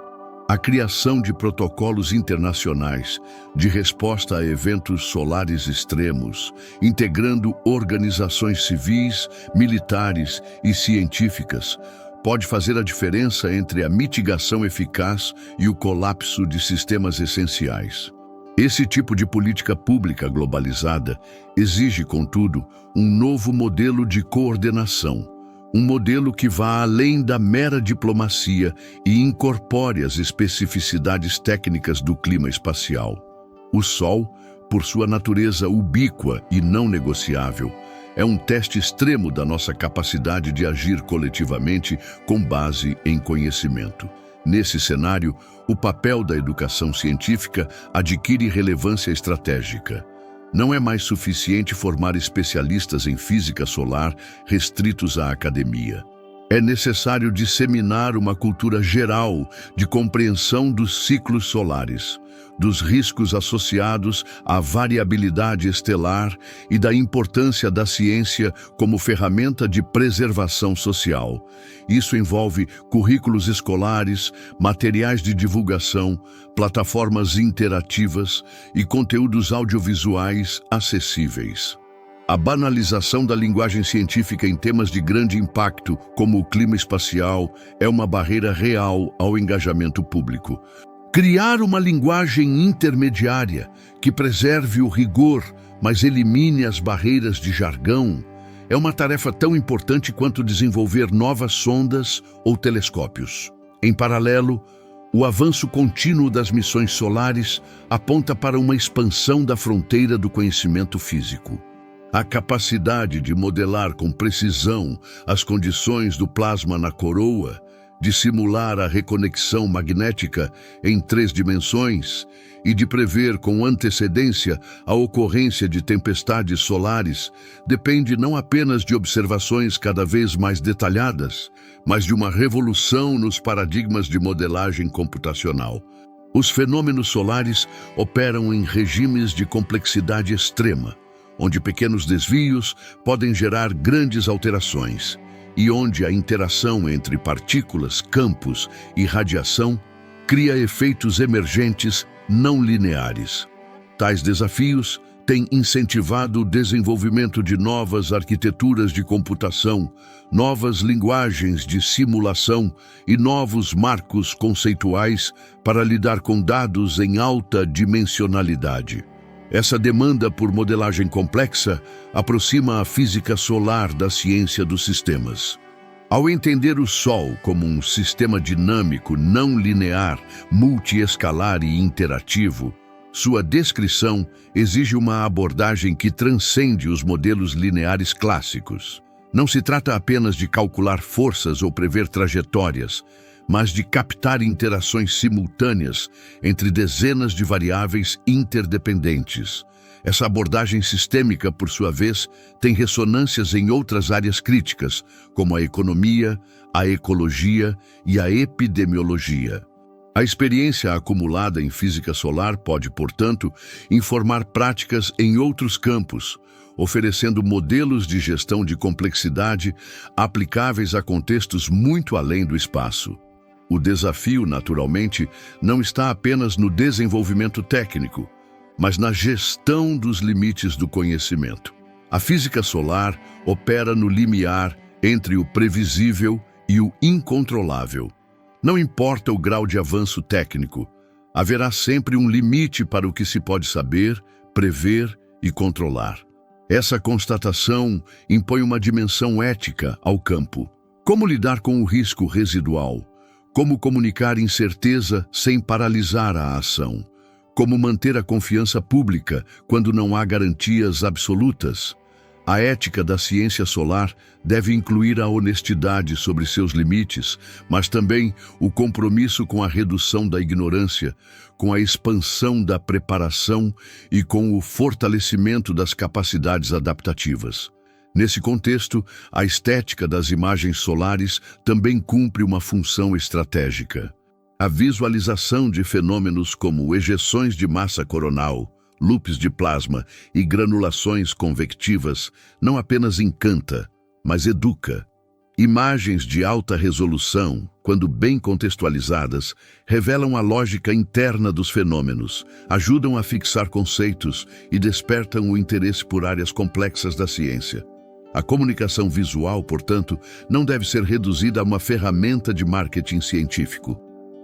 A criação de protocolos internacionais de resposta a eventos solares extremos, integrando organizações civis, militares e científicas, pode fazer a diferença entre a mitigação eficaz e o colapso de sistemas essenciais. Esse tipo de política pública globalizada exige, contudo, um novo modelo de coordenação, um modelo que vá além da mera diplomacia e incorpore as especificidades técnicas do clima espacial. O Sol, por sua natureza ubíqua e não negociável, é um teste extremo da nossa capacidade de agir coletivamente com base em conhecimento. Nesse cenário, o papel da educação científica adquire relevância estratégica. Não é mais suficiente formar especialistas em física solar restritos à academia. É necessário disseminar uma cultura geral de compreensão dos ciclos solares, dos riscos associados à variabilidade estelar e da importância da ciência como ferramenta de preservação social. Isso envolve currículos escolares, materiais de divulgação, plataformas interativas e conteúdos audiovisuais acessíveis. A banalização da linguagem científica em temas de grande impacto, como o clima espacial, é uma barreira real ao engajamento público. Criar uma linguagem intermediária que preserve o rigor, mas elimine as barreiras de jargão, é uma tarefa tão importante quanto desenvolver novas sondas ou telescópios. Em paralelo, o avanço contínuo das missões solares aponta para uma expansão da fronteira do conhecimento físico. A capacidade de modelar com precisão as condições do plasma na coroa, de simular a reconexão magnética em 3 dimensões e de prever com antecedência a ocorrência de tempestades solares depende não apenas de observações cada vez mais detalhadas, mas de uma revolução nos paradigmas de modelagem computacional. Os fenômenos solares operam em regimes de complexidade extrema, onde pequenos desvios podem gerar grandes alterações, e onde a interação entre partículas, campos e radiação cria efeitos emergentes não lineares. Tais desafios têm incentivado o desenvolvimento de novas arquiteturas de computação, novas linguagens de simulação e novos marcos conceituais para lidar com dados em alta dimensionalidade. Essa demanda por modelagem complexa aproxima a física solar da ciência dos sistemas. Ao entender o Sol como um sistema dinâmico, não linear, multiescalar e interativo, sua descrição exige uma abordagem que transcende os modelos lineares clássicos. Não se trata apenas de calcular forças ou prever trajetórias, mas de captar interações simultâneas entre dezenas de variáveis interdependentes. Essa abordagem sistêmica, por sua vez, tem ressonâncias em outras áreas críticas, como a economia, a ecologia e a epidemiologia. A experiência acumulada em física solar pode, portanto, informar práticas em outros campos, oferecendo modelos de gestão de complexidade aplicáveis a contextos muito além do espaço. O desafio, naturalmente, não está apenas no desenvolvimento técnico, mas na gestão dos limites do conhecimento. A física solar opera no limiar entre o previsível e o incontrolável. Não importa o grau de avanço técnico, haverá sempre um limite para o que se pode saber, prever e controlar. Essa constatação impõe uma dimensão ética ao campo. Como lidar com o risco residual? Como comunicar incerteza sem paralisar a ação? Como manter a confiança pública quando não há garantias absolutas? A ética da ciência solar deve incluir a honestidade sobre seus limites, mas também o compromisso com a redução da ignorância, com a expansão da preparação e com o fortalecimento das capacidades adaptativas. Nesse contexto, a estética das imagens solares também cumpre uma função estratégica. A visualização de fenômenos como ejeções de massa coronal, loops de plasma e granulações convectivas não apenas encanta, mas educa. Imagens de alta resolução, quando bem contextualizadas, revelam a lógica interna dos fenômenos, ajudam a fixar conceitos e despertam o interesse por áreas complexas da ciência. A comunicação visual, portanto, não deve ser reduzida a uma ferramenta de marketing científico.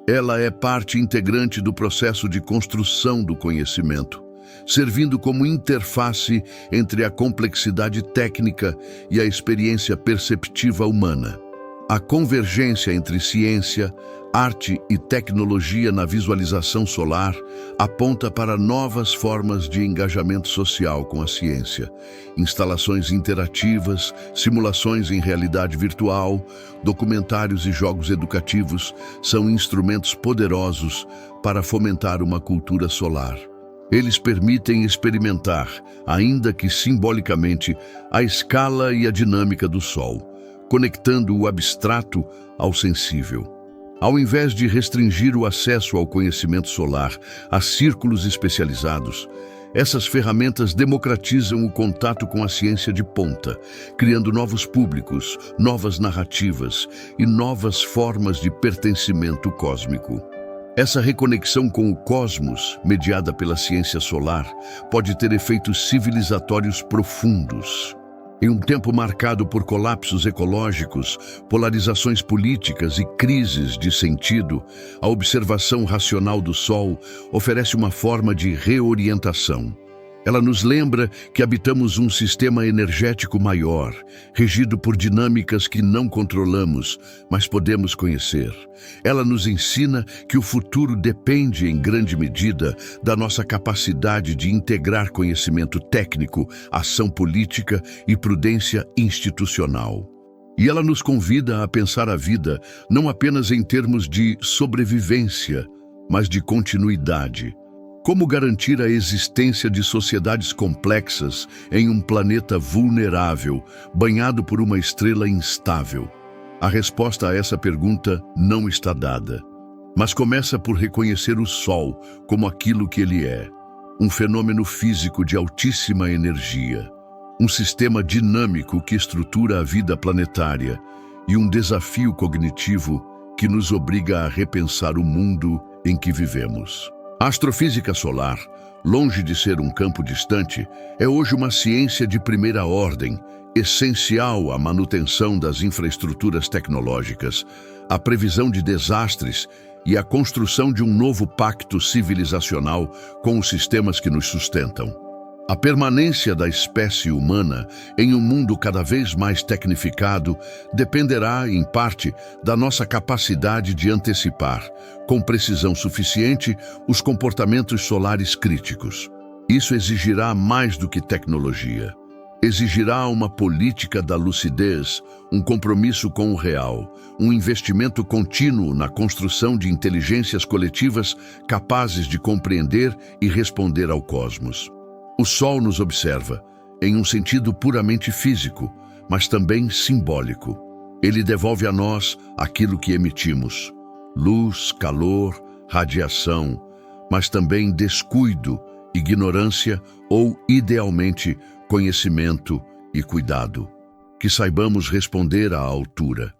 Ela é parte integrante do processo de construção do conhecimento, servindo como interface entre a complexidade técnica e a experiência perceptiva humana. A convergência entre ciência, arte e tecnologia na visualização solar aponta para novas formas de engajamento social com a ciência. Instalações interativas, simulações em realidade virtual, documentários e jogos educativos são instrumentos poderosos para fomentar uma cultura solar. Eles permitem experimentar, ainda que simbolicamente, a escala e a dinâmica do Sol, conectando o abstrato ao sensível. Ao invés de restringir o acesso ao conhecimento solar a círculos especializados, essas ferramentas democratizam o contato com a ciência de ponta, criando novos públicos, novas narrativas e novas formas de pertencimento cósmico. Essa reconexão com o cosmos, mediada pela ciência solar, pode ter efeitos civilizatórios profundos. Em um tempo marcado por colapsos ecológicos, polarizações políticas e crises de sentido, a observação racional do Sol oferece uma forma de reorientação. Ela nos lembra que habitamos um sistema energético maior, regido por dinâmicas que não controlamos, mas podemos conhecer. Ela nos ensina que o futuro depende, em grande medida, da nossa capacidade de integrar conhecimento técnico, ação política e prudência institucional. E ela nos convida a pensar a vida não apenas em termos de sobrevivência, mas de continuidade. Como garantir a existência de sociedades complexas em um planeta vulnerável, banhado por uma estrela instável? A resposta a essa pergunta não está dada, mas começa por reconhecer o Sol como aquilo que ele é, um fenômeno físico de altíssima energia, um sistema dinâmico que estrutura a vida planetária e um desafio cognitivo que nos obriga a repensar o mundo em que vivemos. A astrofísica solar, longe de ser um campo distante, é hoje uma ciência de primeira ordem, essencial à manutenção das infraestruturas tecnológicas, à previsão de desastres e à construção de um novo pacto civilizacional com os sistemas que nos sustentam. A permanência da espécie humana em um mundo cada vez mais tecnificado dependerá, em parte, da nossa capacidade de antecipar, com precisão suficiente, os comportamentos solares críticos. Isso exigirá mais do que tecnologia. Exigirá uma política da lucidez, um compromisso com o real, um investimento contínuo na construção de inteligências coletivas capazes de compreender e responder ao cosmos. O Sol nos observa, em um sentido puramente físico, mas também simbólico. Ele devolve a nós aquilo que emitimos: luz, calor, radiação, mas também descuido, ignorância ou, idealmente, conhecimento e cuidado. Que saibamos responder à altura.